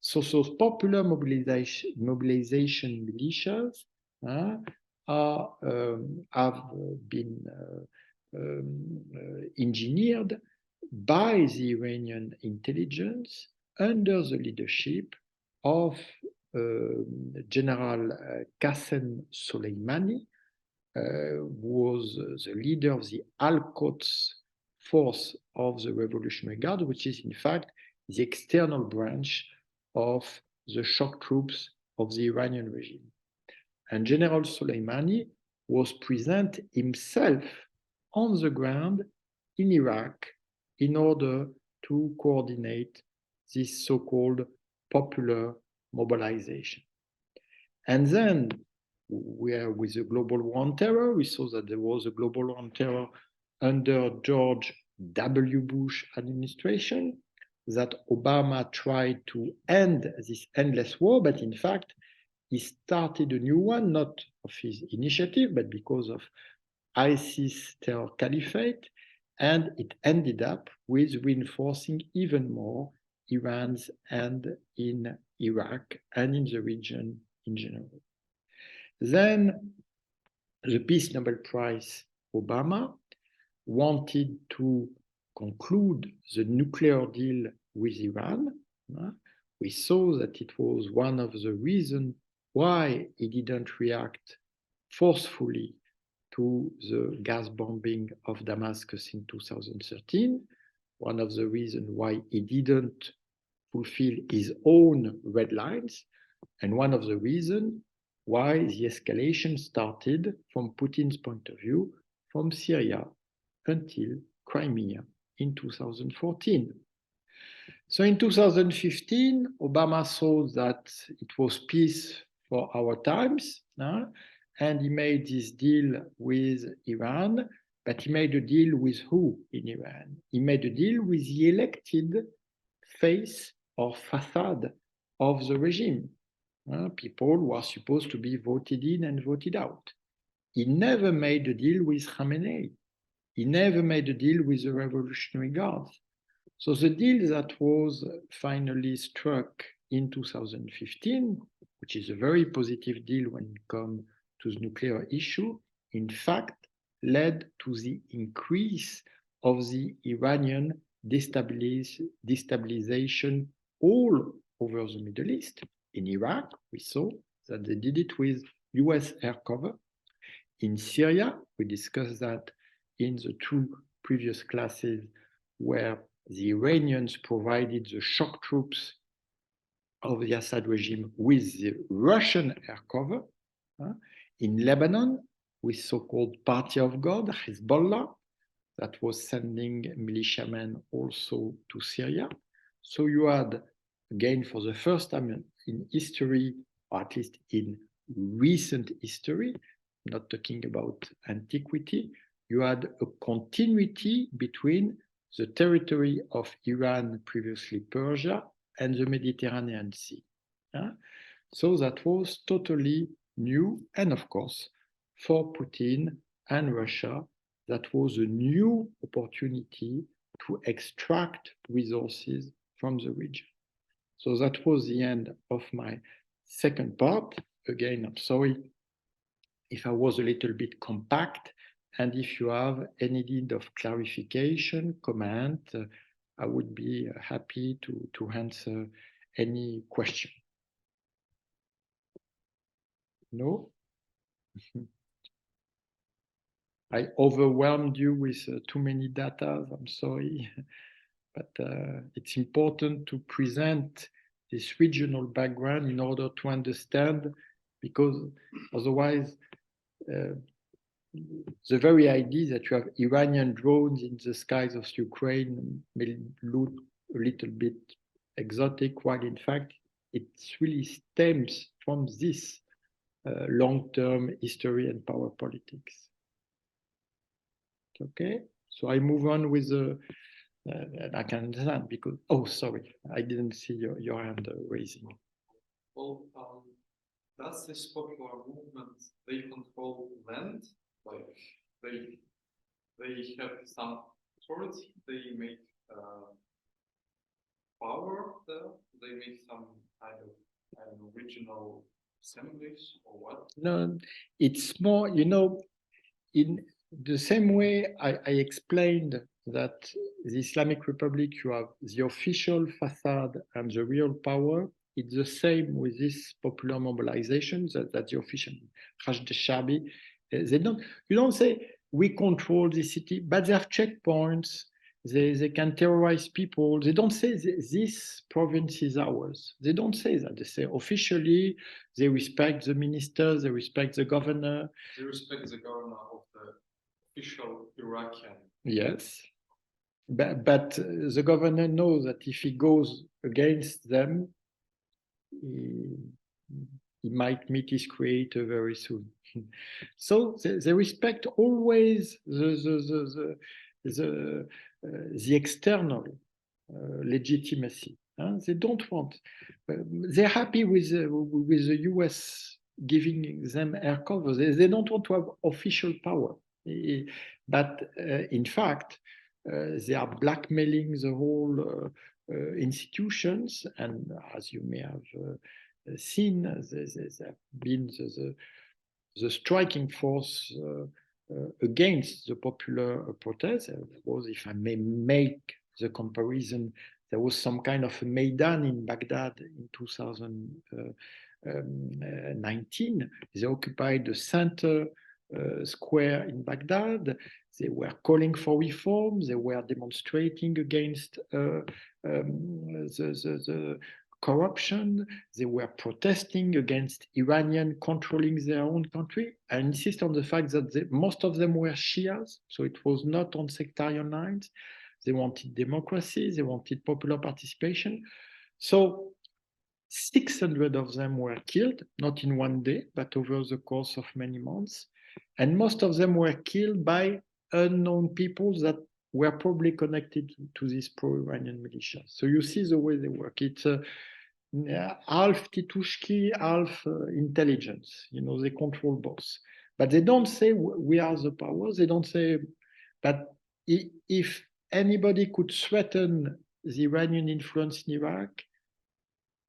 So popular mobilization militias have been engineered by the Iranian intelligence under the leadership of General Qasem Soleimani, who was the leader of the Al-Quds force of the Revolutionary Guard, which is in fact the external branch of the shock troops of the Iranian regime. And General Soleimani was present himself on the ground in Iraq in order to coordinate this so-called popular mobilization. And then, with the global war on terror, we saw that there was a global war on terror under George W. Bush administration, that Obama tried to end this endless war, but in fact, he started a new one, not of his initiative, but because of ISIS terror caliphate, and it ended up with reinforcing even more Iran's hand in Iraq and in the region in general. Then the Peace Nobel Prize Obama wanted to conclude the nuclear deal with Iran. We saw that it was one of the reasons why he didn't react forcefully to the gas bombing of Damascus in 2013, one of the reasons why he didn't fulfill his own red lines, and one of the reasons why the escalation started, from Putin's point of view, from Syria until Crimea in 2014. So in 2015, Obama saw that it was peace for our times, and he made this deal with Iran, but he made a deal with who in Iran? He made a deal with the elected face or facade of the regime, people who are supposed to be voted in and voted out. He never made a deal with Khamenei. He never made a deal with the Revolutionary Guards. So the deal that was finally struck in 2015, which is a very positive deal when it comes to the nuclear issue, in fact, led to the increase of the Iranian destabilization all over the Middle East. In Iraq, we saw that they did it with US air cover. In Syria, we discussed that in the two previous classes, where the Iranians provided the shock troops of the Assad regime with the Russian air cover. In Lebanon, with so-called Party of God, Hezbollah, that was sending militiamen also to Syria. So you had, again, for the first time in history, or at least in recent history, not talking about antiquity, you had a continuity between the territory of Iran, previously Persia, and the Mediterranean Sea. So that was totally new, and of course, for Putin and Russia, that was a new opportunity to extract resources from the region. So that was the end of my second part. Again, I'm sorry if I was a little bit compact, and if you have any need of clarification, comment, I would be happy to answer any question. No? I overwhelmed you with too many data, I'm sorry. But it's important to present this regional background in order to understand, because otherwise the very idea that you have Iranian drones in the skies of Ukraine may look a little bit exotic, while in fact it really stems from this long-term history and power politics. Okay, so I move on with the I can understand because, oh, sorry, I didn't see your hand raising. Well, does this popular movement, they control land? Like they have some authority, they make power there, they make some kind of, I don't know, regional assemblies or what? No, it's more, you know, in the same way I explained that the Islamic Republic, you have the official facade and the real power. It's the same with this popular mobilization that the official Hajj Shabi. They don't, you don't say we control the city, but they have checkpoints. They can terrorize people. They don't say this province is ours. They don't say that. They say officially they respect the ministers, they respect the governor. They respect the governor of the official Iraqi. Yes. But the governor knows that if he goes against them, he might meet his creator very soon. So they respect always the external legitimacy. They don't want. They're happy with the US giving them air cover. They don't want to have official power. But in fact, they are blackmailing the whole institutions, and as you may have seen, they have been the striking force against the popular protest. There was, if I may make the comparison, there was some kind of a Maidan in Baghdad in 2019. They occupied the center square in Baghdad. They were calling for reform. They were demonstrating against the corruption. They were protesting against Iranian controlling their own country. I insist on the fact that most of them were Shias, so it was not on sectarian lines. They wanted democracy. They wanted popular participation. So 600 of them were killed, not in one day, but over the course of many months. And most of them were killed by unknown people that were probably connected to this pro-Iranian militia. So you see the way they work. It's half Titushki, half intelligence. You know, they control both. But they don't say we are the power. They don't say, but if anybody could threaten the Iranian influence in Iraq,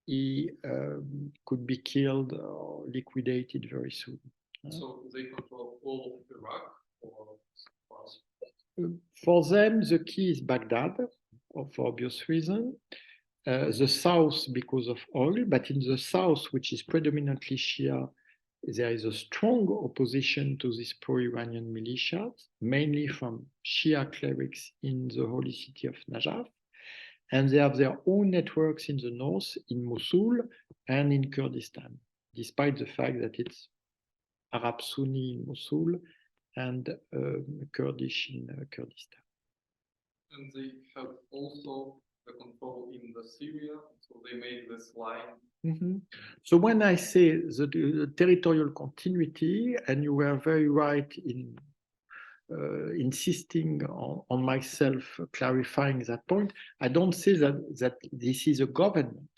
he could be killed or liquidated very soon. So they control all of Iraq, or for them, the key is Baghdad, for obvious reason. The south because of oil, but in the south, which is predominantly Shia, there is a strong opposition to these pro-Iranian militias, mainly from Shia clerics in the holy city of Najaf. And they have their own networks in the north, in Mosul and in Kurdistan, despite the fact that it's Arab Sunni in Mosul and Kurdish in Kurdistan. And they have also the control in the Syria, so they made this line. Mm-hmm. So when I say the territorial continuity, and you were very right in insisting on myself clarifying that point. I don't say that this is a government,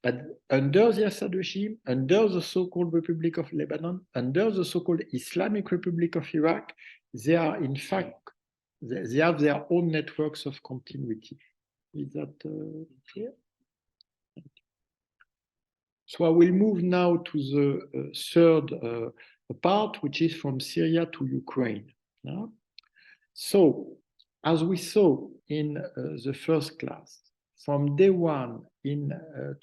but under the Assad regime, under the so-called Republic of Lebanon, under the so-called Islamic Republic of Iraq, they are in fact, they have their own networks of continuity. Is that clear? So I will move now to the third part, which is from Syria to Ukraine. Yeah? So, as we saw in the first class, from day one in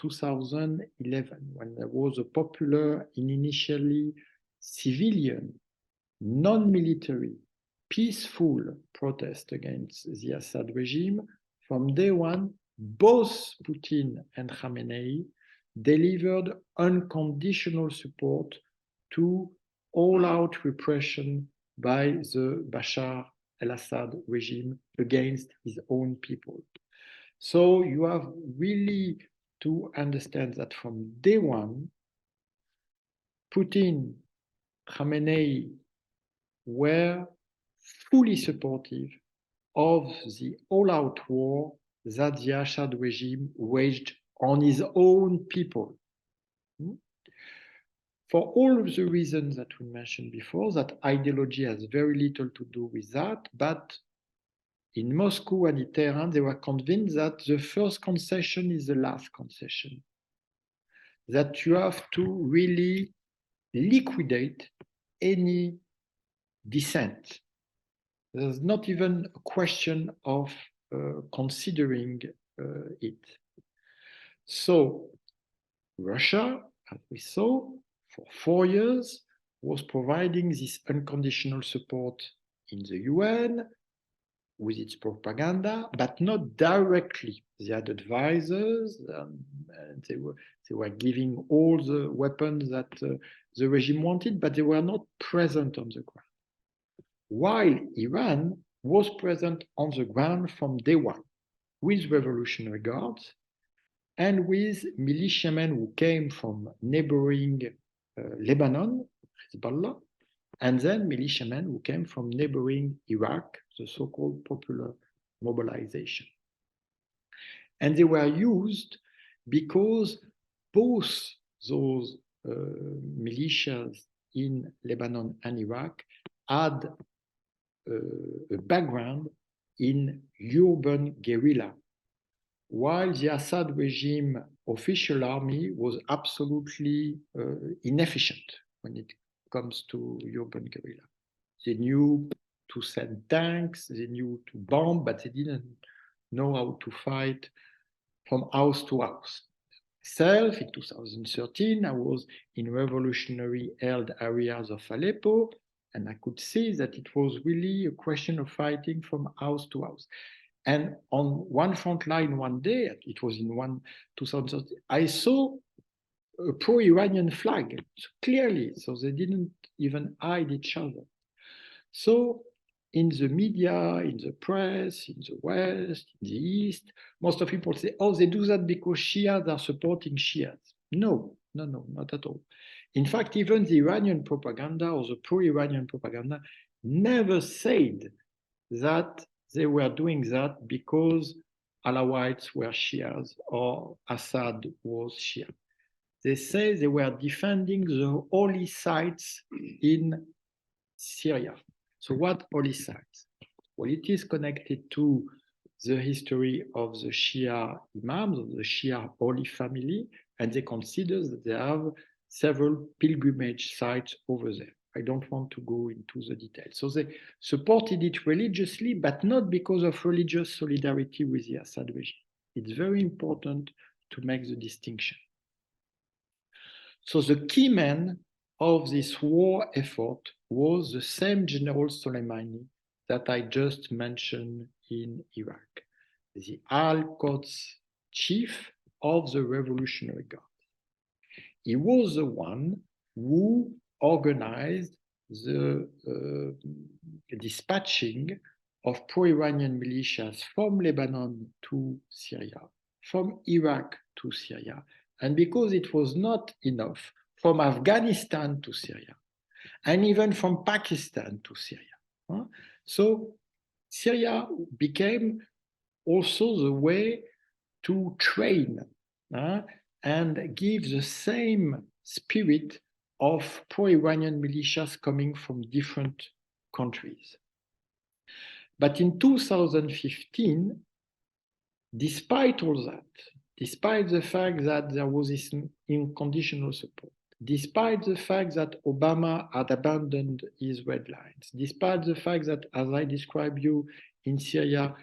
2011, when there was a popular and initially civilian, non-military, peaceful protest against the Assad regime, from day one, both Putin and Khamenei delivered unconditional support to all-out repression by the Bashar al-Assad regime against his own people. So you have really to understand that from day one, Putin, Khamenei were fully supportive of the all-out war that the Assad regime waged on his own people. For all of the reasons that we mentioned before, that ideology has very little to do with that, but in Moscow and in Tehran, they were convinced that the first concession is the last concession, that you have to really liquidate any dissent. There's not even a question of considering it. So Russia, as we saw, for 4 years, was providing this unconditional support in the UN with its propaganda, but not directly. They had advisors, and they were giving all the weapons that the regime wanted, but they were not present on the ground. While Iran was present on the ground from day one, with Revolutionary Guards and with militiamen who came from neighboring Lebanon, Hezbollah, and then militiamen who came from neighboring Iraq, the so-called popular mobilization. And they were used because both those militias in Lebanon and Iraq had a background in urban guerrilla, while the Assad regime official army was absolutely inefficient when it comes to urban guerrilla. They knew to send tanks, they knew to bomb, but they didn't know how to fight from house to house. Myself, in 2013, I was in revolutionary held areas of Aleppo, and I could see that it was really a question of fighting from house to house. And on one front line one day, it was in 2013, I saw a pro-Iranian flag, clearly, so they didn't even hide each other. So in the media, in the press, in the West, in the East, most of people say, oh, they do that because Shias are supporting Shias. No, not at all. In fact, even the Iranian propaganda or the pro-Iranian propaganda never said that they were doing that because Alawites were Shias or Assad was Shia. They say they were defending the holy sites in Syria. So what holy sites? Well, it is connected to the history of the Shia imams, of the Shia holy family, and they consider that they have several pilgrimage sites over there. I don't want to go into the details. So they supported it religiously, but not because of religious solidarity with the Assad regime. It's very important to make the distinction. So the key man of this war effort was the same General Soleimani that I just mentioned in Iraq, the Al-Quds chief of the Revolutionary Guard. He was the one who organized the dispatching of pro-Iranian militias from Lebanon to Syria, from Iraq to Syria, and because it was not enough, from Afghanistan to Syria, and even from Pakistan to Syria. So Syria became also the way to train and give the same spirit of pro-Iranian militias coming from different countries. But in 2015, despite all that, despite the fact that there was this unconditional support, despite the fact that Obama had abandoned his red lines, despite the fact that, as I described you in Syria,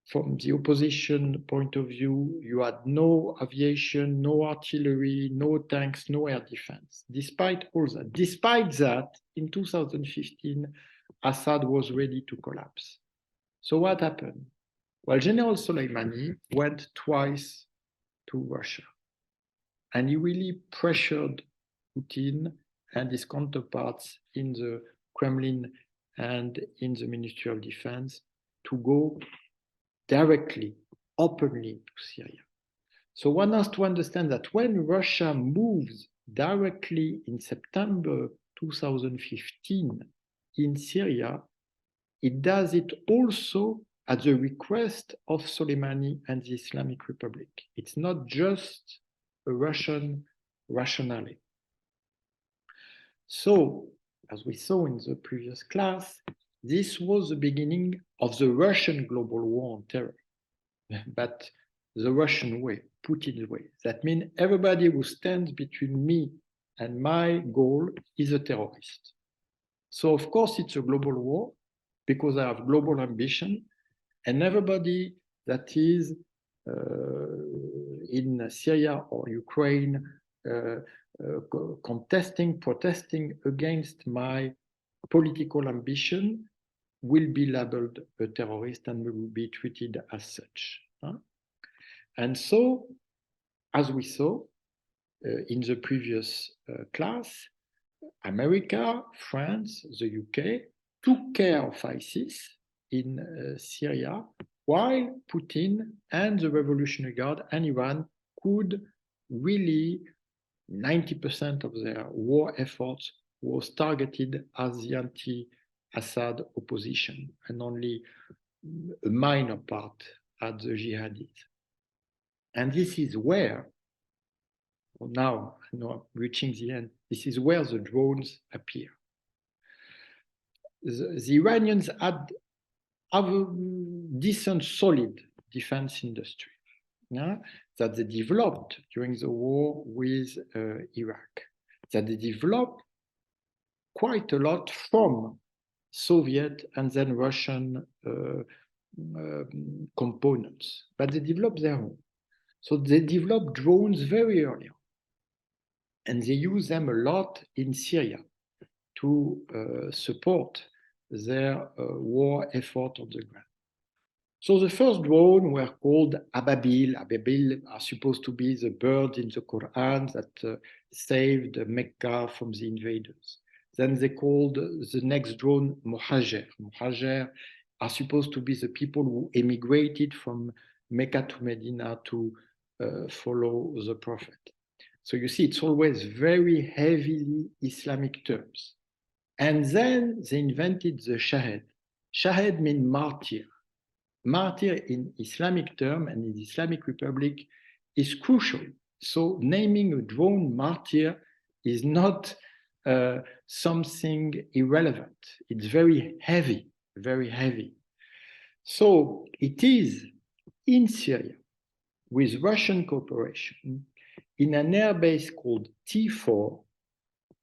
from the opposition point of view, you had no aviation, no artillery, no tanks, no air defense. Despite all that, in 2015, Assad was ready to collapse. So what happened? Well, General Soleimani went twice to Russia, and he really pressured Putin and his counterparts in the Kremlin and in the Ministry of Defense to go directly, openly to Syria. So one has to understand that when Russia moves directly in September 2015 in Syria, it does it also at the request of Soleimani and the Islamic Republic. It's not just a Russian rationale. So, as we saw in the previous class, this was the beginning of the Russian global war on terror, but the Russian way, Putin's way. That means everybody who stands between me and my goal is a terrorist. So of course it's a global war because I have global ambition, and everybody that is in Syria or Ukraine protesting against my political ambition will be labeled a terrorist and will be treated as such. And so, as we saw in the previous class, America, France, the UK took care of ISIS in Syria, while Putin and the Revolutionary Guard and Iran could really, 90% of their war efforts was targeted as the anti-Assad opposition, and only a minor part at the jihadis. And this is where, now I'm reaching the end, this is where the drones appear. The Iranians have a decent, solid defense industry that they developed during the war with Iraq, that they developed quite a lot from Soviet and then Russian components, but they developed their own. So they developed drones very early on, and they use them a lot in Syria to support their war effort on the ground. So the first drone were called Ababil. Ababil are supposed to be the birds in the Quran that saved Mecca from the invaders. Then they called the next drone Muhajir. Muhajir are supposed to be the people who emigrated from Mecca to Medina to follow the Prophet. So you see, it's always very heavily Islamic terms. And then they invented the Shahed. Shahed means martyr. Martyr in Islamic term and in the Islamic Republic is crucial. So naming a drone martyr is not something irrelevant. It's very heavy, very heavy. So it is in Syria, with Russian cooperation, in an airbase called T4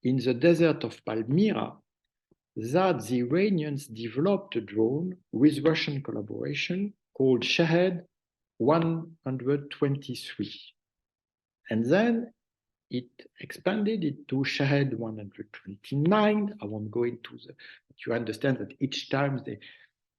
in the desert of Palmyra, that the Iranians developed a drone with Russian collaboration called Shahed 123. And then it expanded it to Shahed 129. I won't go into the, but you understand that each time they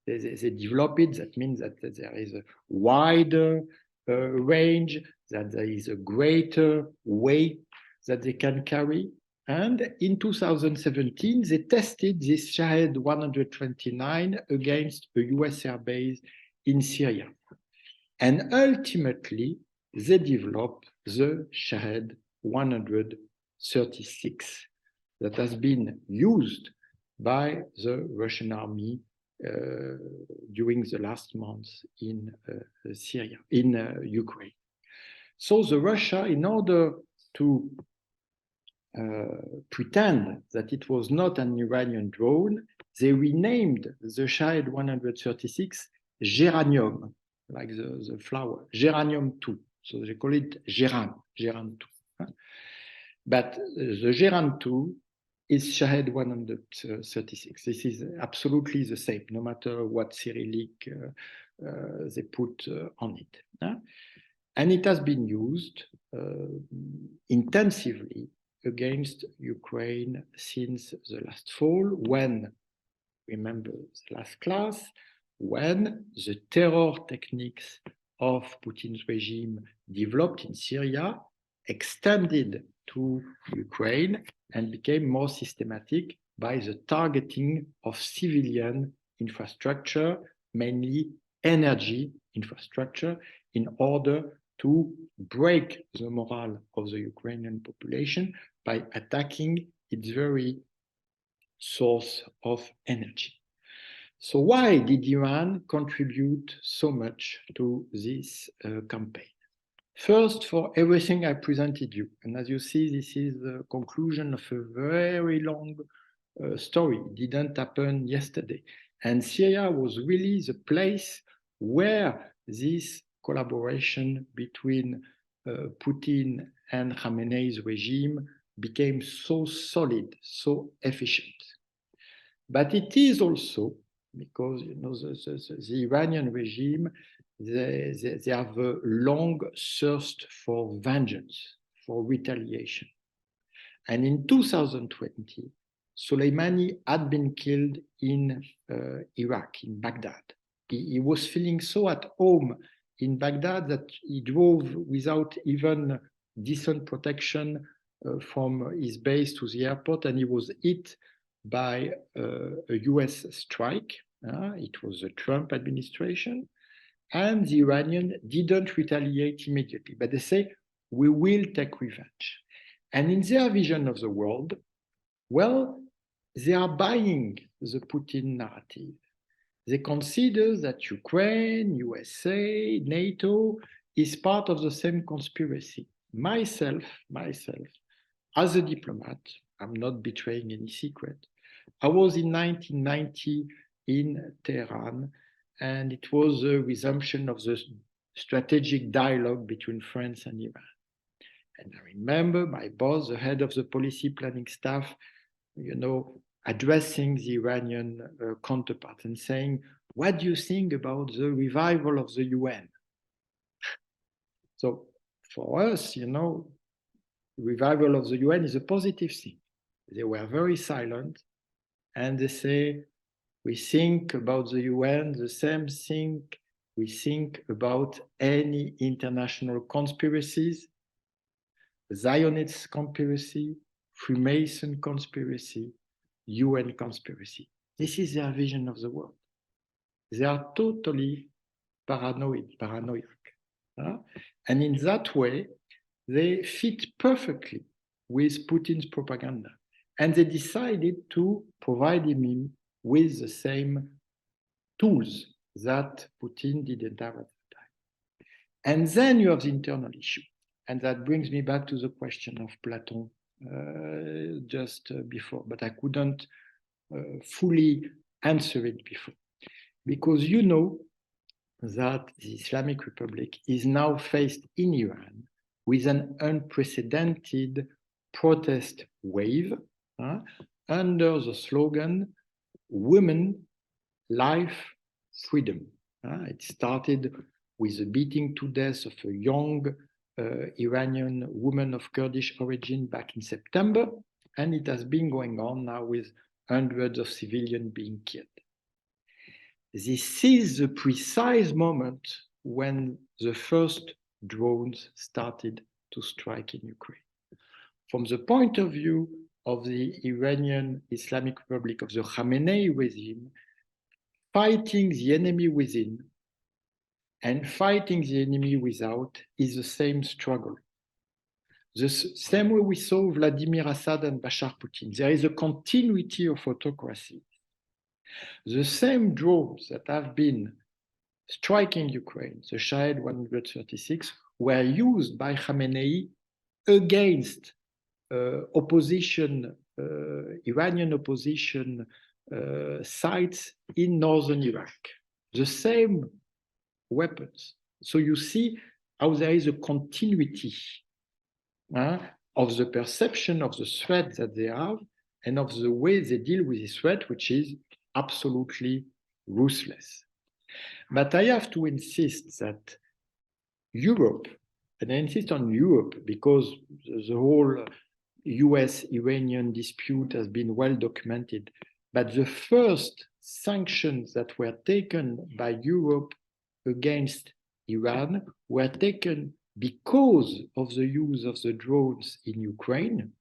develop it, that means that there is a wider range, that there is a greater weight that they can carry. And in 2017, they tested this Shahed 129 against a US airbase in Syria. And ultimately, they developed the Shahed 136 that has been used by the Russian army during the last months in Syria, in Ukraine. So the Russia, in order to pretend that it was not an Iranian drone, they renamed the Shahed 136 geranium, like the flower, geranium 2. So they call it Geran 2. But the Geran 2 is Shahed 136. This is absolutely the same, no matter what Cyrillic they put on it. And it has been used intensively against Ukraine since the last fall, when, remember the last class, when the terror techniques of Putin's regime developed in Syria, extended to Ukraine, and became more systematic by the targeting of civilian infrastructure, mainly energy infrastructure, in order to break the morale of the Ukrainian population by attacking its very source of energy. So why did Iran contribute so much to this campaign? First, for everything I presented you. And as you see, this is the conclusion of a very long story. It didn't happen yesterday. And Syria was really the place where this collaboration between Putin and Khamenei's regime became so solid, so efficient. But it is also because, you know, the Iranian regime, they have a long thirst for vengeance, for retaliation. And in 2020, Soleimani had been killed in Iraq, in Baghdad. He was feeling so at home in Baghdad that he drove without even decent protection from his base to the airport, and he was hit by a US strike. It was the Trump administration, and the Iranians didn't retaliate immediately, but they say, we will take revenge. And in their vision of the world, well, they are buying the Putin narrative. They consider that Ukraine, USA, NATO is part of the same conspiracy. Myself, as a diplomat, I'm not betraying any secret. I was in 1990 in Tehran, and it was a resumption of the strategic dialogue between France and Iran. And I remember my boss, the head of the policy planning staff, you know, addressing the Iranian counterpart and saying, what do you think about the revival of the UN? So for us, you know, revival of the UN is a positive thing. They were very silent, and they say, we think about the UN the same thing we think about any international conspiracies, Zionist conspiracy, Freemason conspiracy, UN conspiracy. This is their vision of the world. They are totally paranoid. And in that way, they fit perfectly with Putin's propaganda. And they decided to provide him with the same tools that Putin didn't have at the time. And then you have the internal issue. And that brings me back to the question of Platon just before, but I couldn't fully answer it before. Because you know that the Islamic Republic is now faced in Iran with an unprecedented protest wave under the slogan, Women, Life, Freedom. It started with the beating to death of a young Iranian woman of Kurdish origin back in September, and it has been going on now with hundreds of civilians being killed. This is the precise moment when the first drones started to strike in Ukraine. From the point of view of the Iranian Islamic Republic, of the Khamenei regime, fighting the enemy within and fighting the enemy without is the same struggle. The same way we saw Vladimir Assad and Bashar Putin. There is a continuity of autocracy. The same drones that have been striking Ukraine, the Shahed 136, were used by Khamenei against Iranian opposition sites in northern Iraq. The same weapons. So you see how there is a continuity of the perception of the threat that they have and of the way they deal with this threat, which is absolutely ruthless. But I have to insist that Europe, and I insist on Europe because the whole US-Iranian dispute has been well documented, but the first sanctions that were taken by Europe against Iran were taken because of the use of the drones in Ukraine,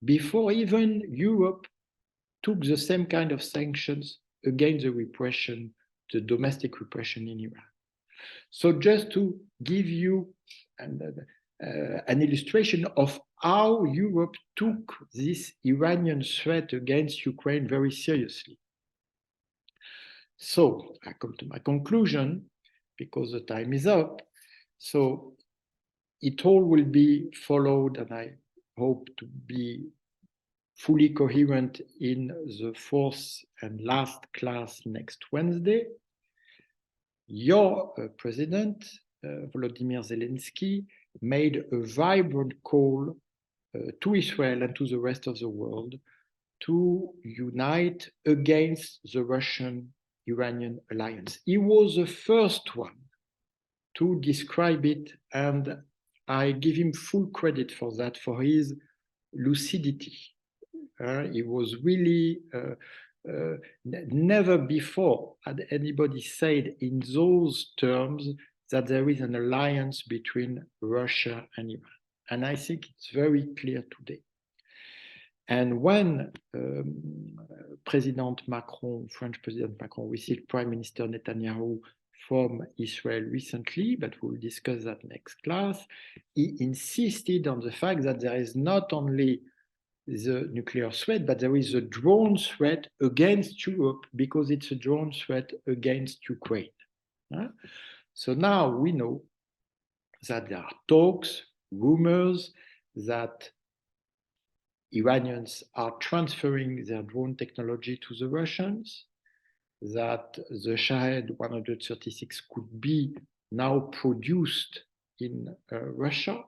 before even Europe took the same kind of sanctions against the repression, the domestic repression in Iran. So just to give you an illustration of how Europe took this Iranian threat against Ukraine very seriously. So I come to my conclusion, because the time is up. So it all will be followed, and I hope to be fully coherent in the fourth and last class next Wednesday. Your president, Volodymyr Zelensky, made a vibrant call to Israel and to the rest of the world to unite against the Russian-Iranian alliance. He was the first one to describe it, and I give him full credit for that, for his lucidity. He was really, never before had anybody said in those terms that there is an alliance between Russia and Iran. And I think it's very clear today. And when President Macron, French President Macron, received Prime Minister Netanyahu from Israel recently, but we'll discuss that next class, he insisted on the fact that there is not only the nuclear threat, but there is a drone threat against Europe because it's a drone threat against Ukraine. So now we know that there are talks, rumors that Iranians are transferring their drone technology to the Russians, that the Shahed 136 could be now produced in Russia.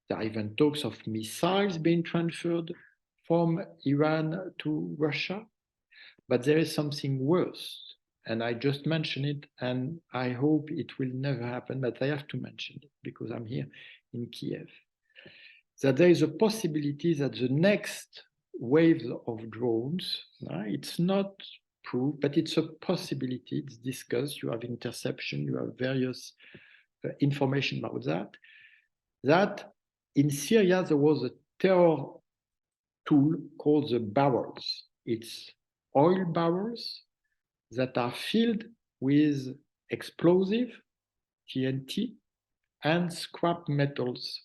There are even talks of missiles being transferred from Iran to Russia. But there is something worse, and I just mentioned it, and I hope it will never happen, but I have to mention it because I'm here in Kiev, that there is a possibility that the next wave of drones, it's not proved, but it's a possibility, it's discussed, you have interception, you have various information about that, that in Syria there was a terror tool called the barrels. It's oil barrels that are filled with explosive, TNT, and scrap metals.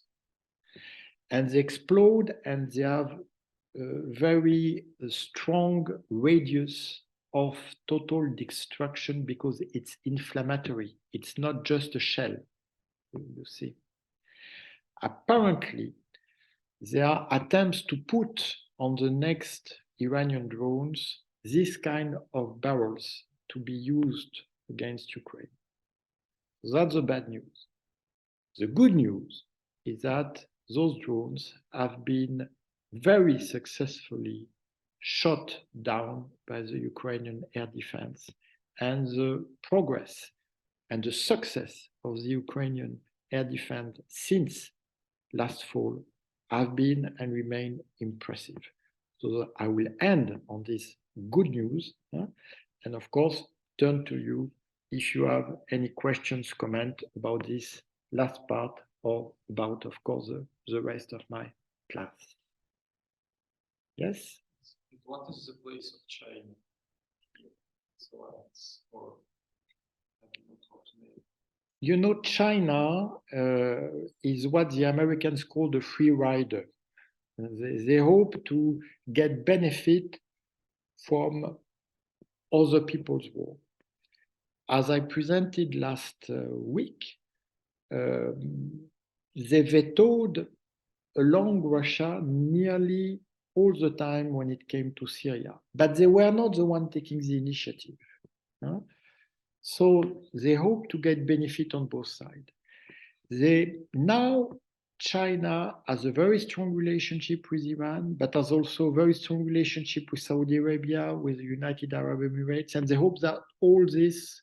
And they explode and they have a very strong radius of total destruction because it's inflammatory. It's not just a shell, you see. Apparently, there are attempts to put on the next Iranian drones this kind of barrels to be used against Ukraine. That's the bad news. The good news is that those drones have been very successfully shot down by the Ukrainian air defense, and the progress and the success of the Ukrainian air defense since last fall have been and remain impressive. So I will end on this good news, and of course turn to you if you have any questions, comment about this last part, or about, of course, the rest of my class. Yes? What is the place of China here? So or you know, China is what the Americans call the free rider. They hope to get benefit from other people's war. As I presented last week, they vetoed along Russia nearly all the time when it came to Syria, but they were not the one taking the initiative. So they hope to get benefit on both sides. Now China has a very strong relationship with Iran, but has also a very strong relationship with Saudi Arabia, with the United Arab Emirates, and they hope that all this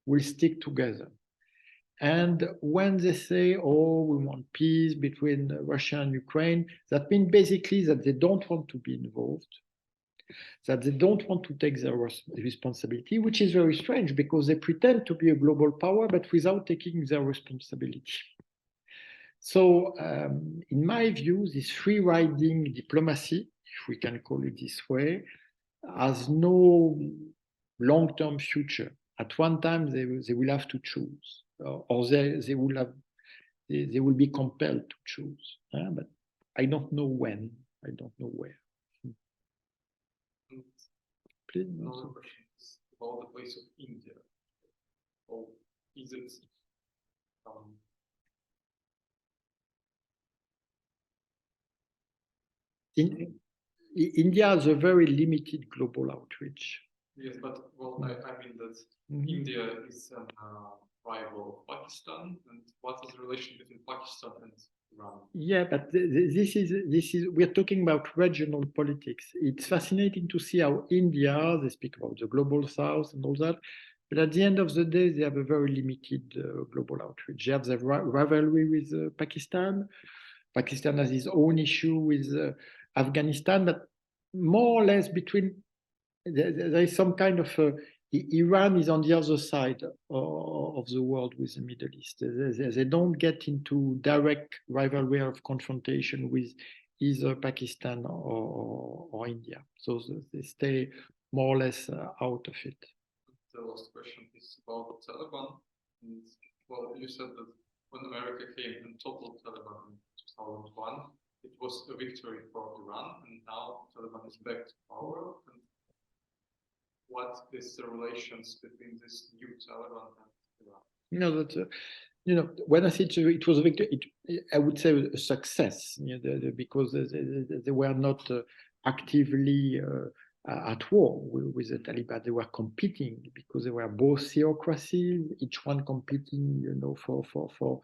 will stick together. And when they say, oh, we want peace between Russia and Ukraine, that means basically that they don't want to be involved, that they don't want to take their responsibility, which is very strange because they pretend to be a global power, but without taking their responsibility. So in my view, this free-riding diplomacy, if we can call it this way, has no long-term future. At one time, they will have to choose, or they will be compelled to choose. But I don't know when, I don't know where. Please. Another question is about the place of India. Or is it India has a very limited global outreach. Yes, but well, I mean that India is a rival of Pakistan, and what is the relation between Pakistan and Iran? Yeah, but this is we're talking about regional politics. It's fascinating to see how India, they speak about the global south and all that, but at the end of the day, they have a very limited global outreach. They have the rivalry with Pakistan. Pakistan has its own issue with Afghanistan, but more or less between, there is some kind of, Iran is on the other side of the world with the Middle East. They don't get into direct rivalry of confrontation with either Pakistan or India. So they stay more or less out of it. The last question is about the Taliban. And, well, you said that when America came and toppled Taliban in 2001, it was a victory for Iran, and now Taliban is back to power. And what is the relations between this new Taliban and Iran? You know, that, when I said it was a victory, I would say a success, because they were not actively at war with the Taliban. They were competing because they were both theocracies, each one competing, for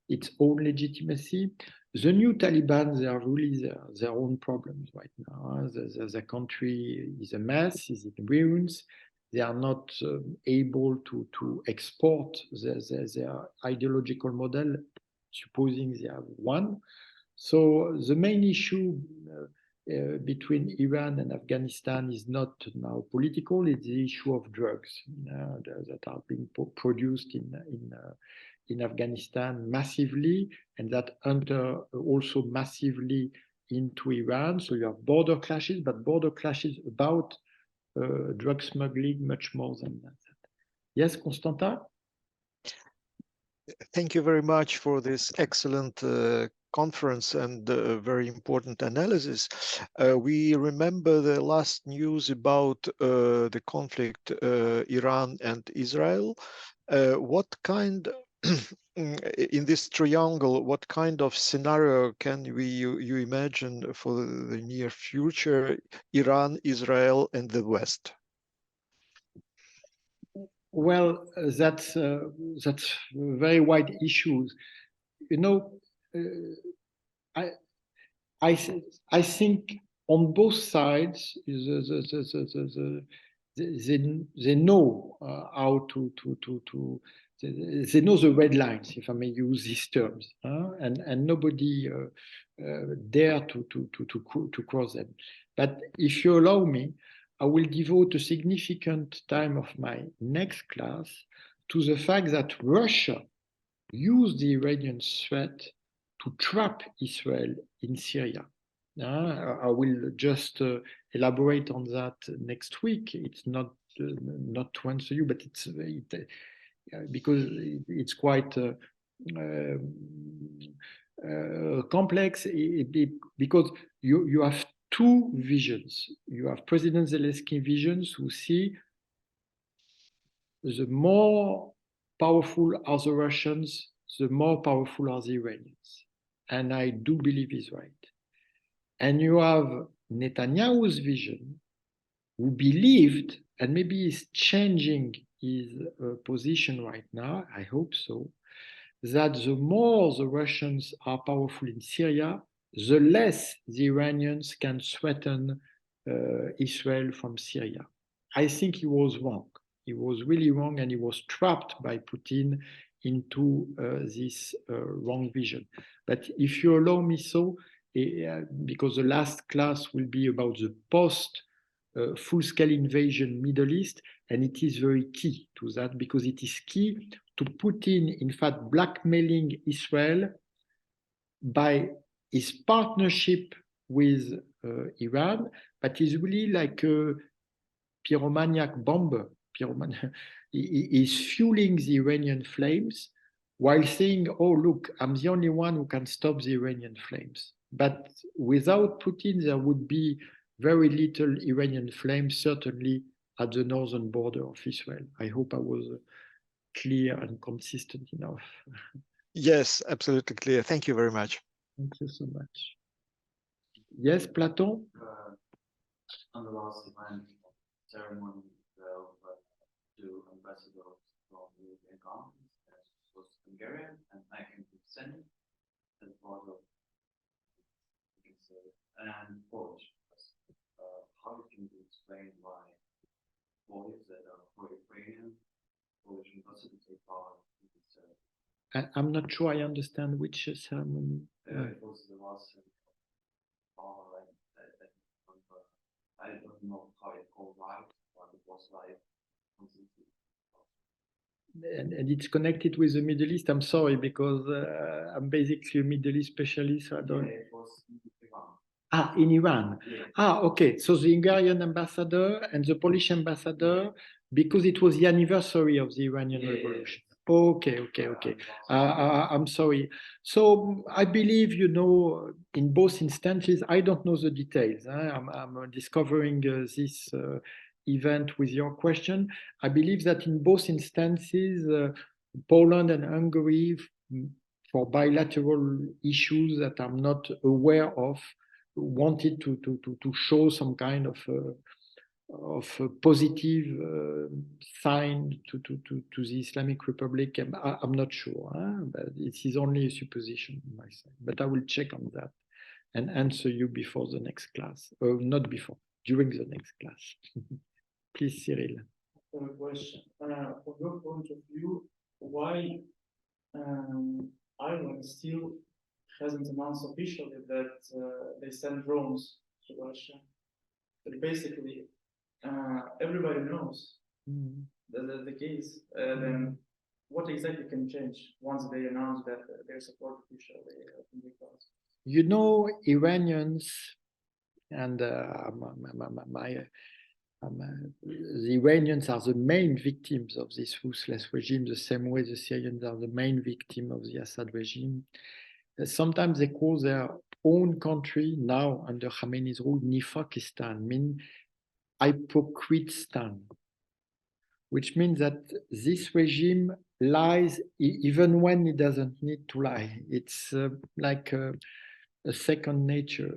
its own legitimacy. The new Taliban, they are really their own problems right now. The country is a mess, is in ruins. They are not able to export their ideological model, supposing they have one. So the main issue between Iran and Afghanistan is not now political, it's the issue of drugs that are being produced in Afghanistan massively, and that enter also massively into Iran. So you have border clashes, but border clashes about drug smuggling much more than that. Yes, Constantin? Thank you very much for this excellent conference and very important analysis. We remember the last news about the conflict Iran and Israel. What kind in this triangle, what kind of scenario can you imagine for the near future, Iran, Israel, and the West? Well, that's very wide issues. I think on both sides, they know how to they know the red lines, if I may use these terms, and nobody dare to cross them. But if you allow me, I will devote a significant time of my next class to the fact that Russia used the Iranian threat to trap Israel in Syria. I will just elaborate on that next week. It's not to answer you, but because it's quite complex, because you have two visions. You have President Zelensky visions who see the more powerful are the Russians, the more powerful are the Iranians. And I do believe he's right. And you have Netanyahu's vision, who believed, and maybe he's changing his position right now, I hope so, that the more the Russians are powerful in Syria, the less the Iranians can threaten Israel from Syria. I think he was wrong. He was really wrong, and he was trapped by Putin into this wrong vision. But if you allow me so, because the last class will be about the post full-scale invasion Middle East, and it is very key to that, because it is key to Putin, in fact, blackmailing Israel by his partnership with Iran, but is really like a pyromaniac bomber. He is fueling the Iranian flames while saying, oh, look, I'm the only one who can stop the Iranian flames. But without Putin, there would be very little Iranian flames, certainly at the northern border of Israel. I hope I was clear and consistent enough. Yes, absolutely clear. Thank you very much. Thank you so much. Yes, Platon? On the last event ceremony, two ambassadors from the European countries, was Hungarian and I can send it as part of, you can say, and Polish. How can you explain why Polish that are pro-Ukrainian, Polish ambassadors take part in this ceremony? I'm not sure I understand which ceremony. It was the last I don't know how it called live, but it was live. And it's connected with the Middle East. I'm sorry, because I'm basically a Middle East specialist. So I don't. Yeah, it was in Iran. Ah, in Iran. Yeah. Okay. So the Hungarian ambassador and the Polish ambassador, because it was the anniversary of the Iranian Revolution. Okay. I'm sorry. So I believe, in both instances, I don't know the details. I'm discovering this event with your question. I believe that in both instances, Poland and Hungary, for bilateral issues that I'm not aware of, wanted to show some kind of a positive sign to the Islamic Republic. I'm not sure, but it is only a supposition on my side. But I will check on that and answer you before the next class, or not before, during the next class. Please, Cyril. A question. From your point of view, why Ireland still hasn't announced officially that they send drones to Russia? But basically, everybody knows that the case. Then what exactly can change once they announce that they support officially? Iranians and the Iranians are the main victims of this ruthless regime, the same way the Syrians are the main victim of the Assad regime. Sometimes they call their own country, now under Khamenei's rule, Nifakistan, meaning Hypocritistan, which means that this regime lies even when it doesn't need to lie. It's like a second nature.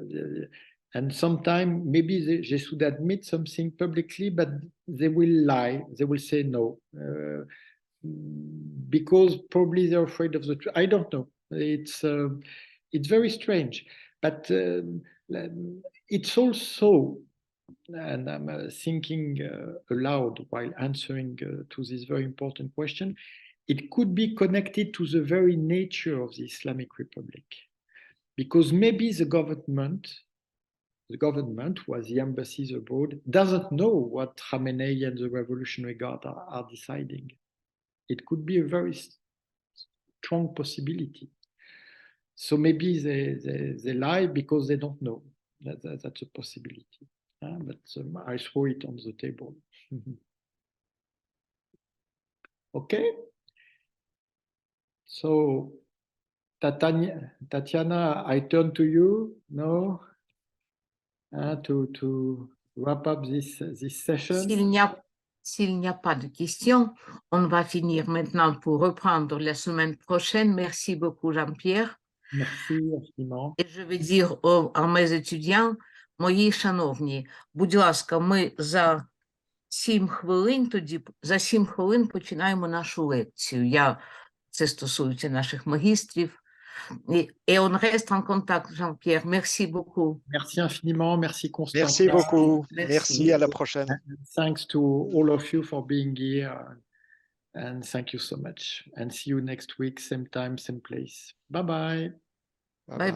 And sometimes maybe they should admit something publicly, but they will lie. They will say no, because probably they're afraid of the truth. I don't know. It's very strange, but it's also, and I'm thinking aloud while answering to this very important question, it could be connected to the very nature of the Islamic Republic, because maybe the government, who has the embassies abroad, doesn't know what Khamenei and the Revolutionary Guard are deciding. It could be a very strong possibility. So maybe they lie because they don't know. That's a possibility. But I throw it on the table. Okay. So, Tatiana, I turn to you now to wrap up this session. S'il n'y a pas de questions, on va finir maintenant pour reprendre la semaine prochaine. Merci beaucoup, Jean-P'єр. Merci infiniment. Et je vais dire à mes étudiants, мої шановні, будь ласка, ми за 7 хвилин починаємо нашу лекцію. Це стосується наших магістрів. Et on reste en contact, Jean-P'єр. Merci beaucoup. Merci infiniment. Merci Constance. Merci beaucoup. Merci. Merci, à la prochaine. Thanks to all of you for being here. And thank you so much. And see you next week, same time, same place. Bye-bye. Bye bye.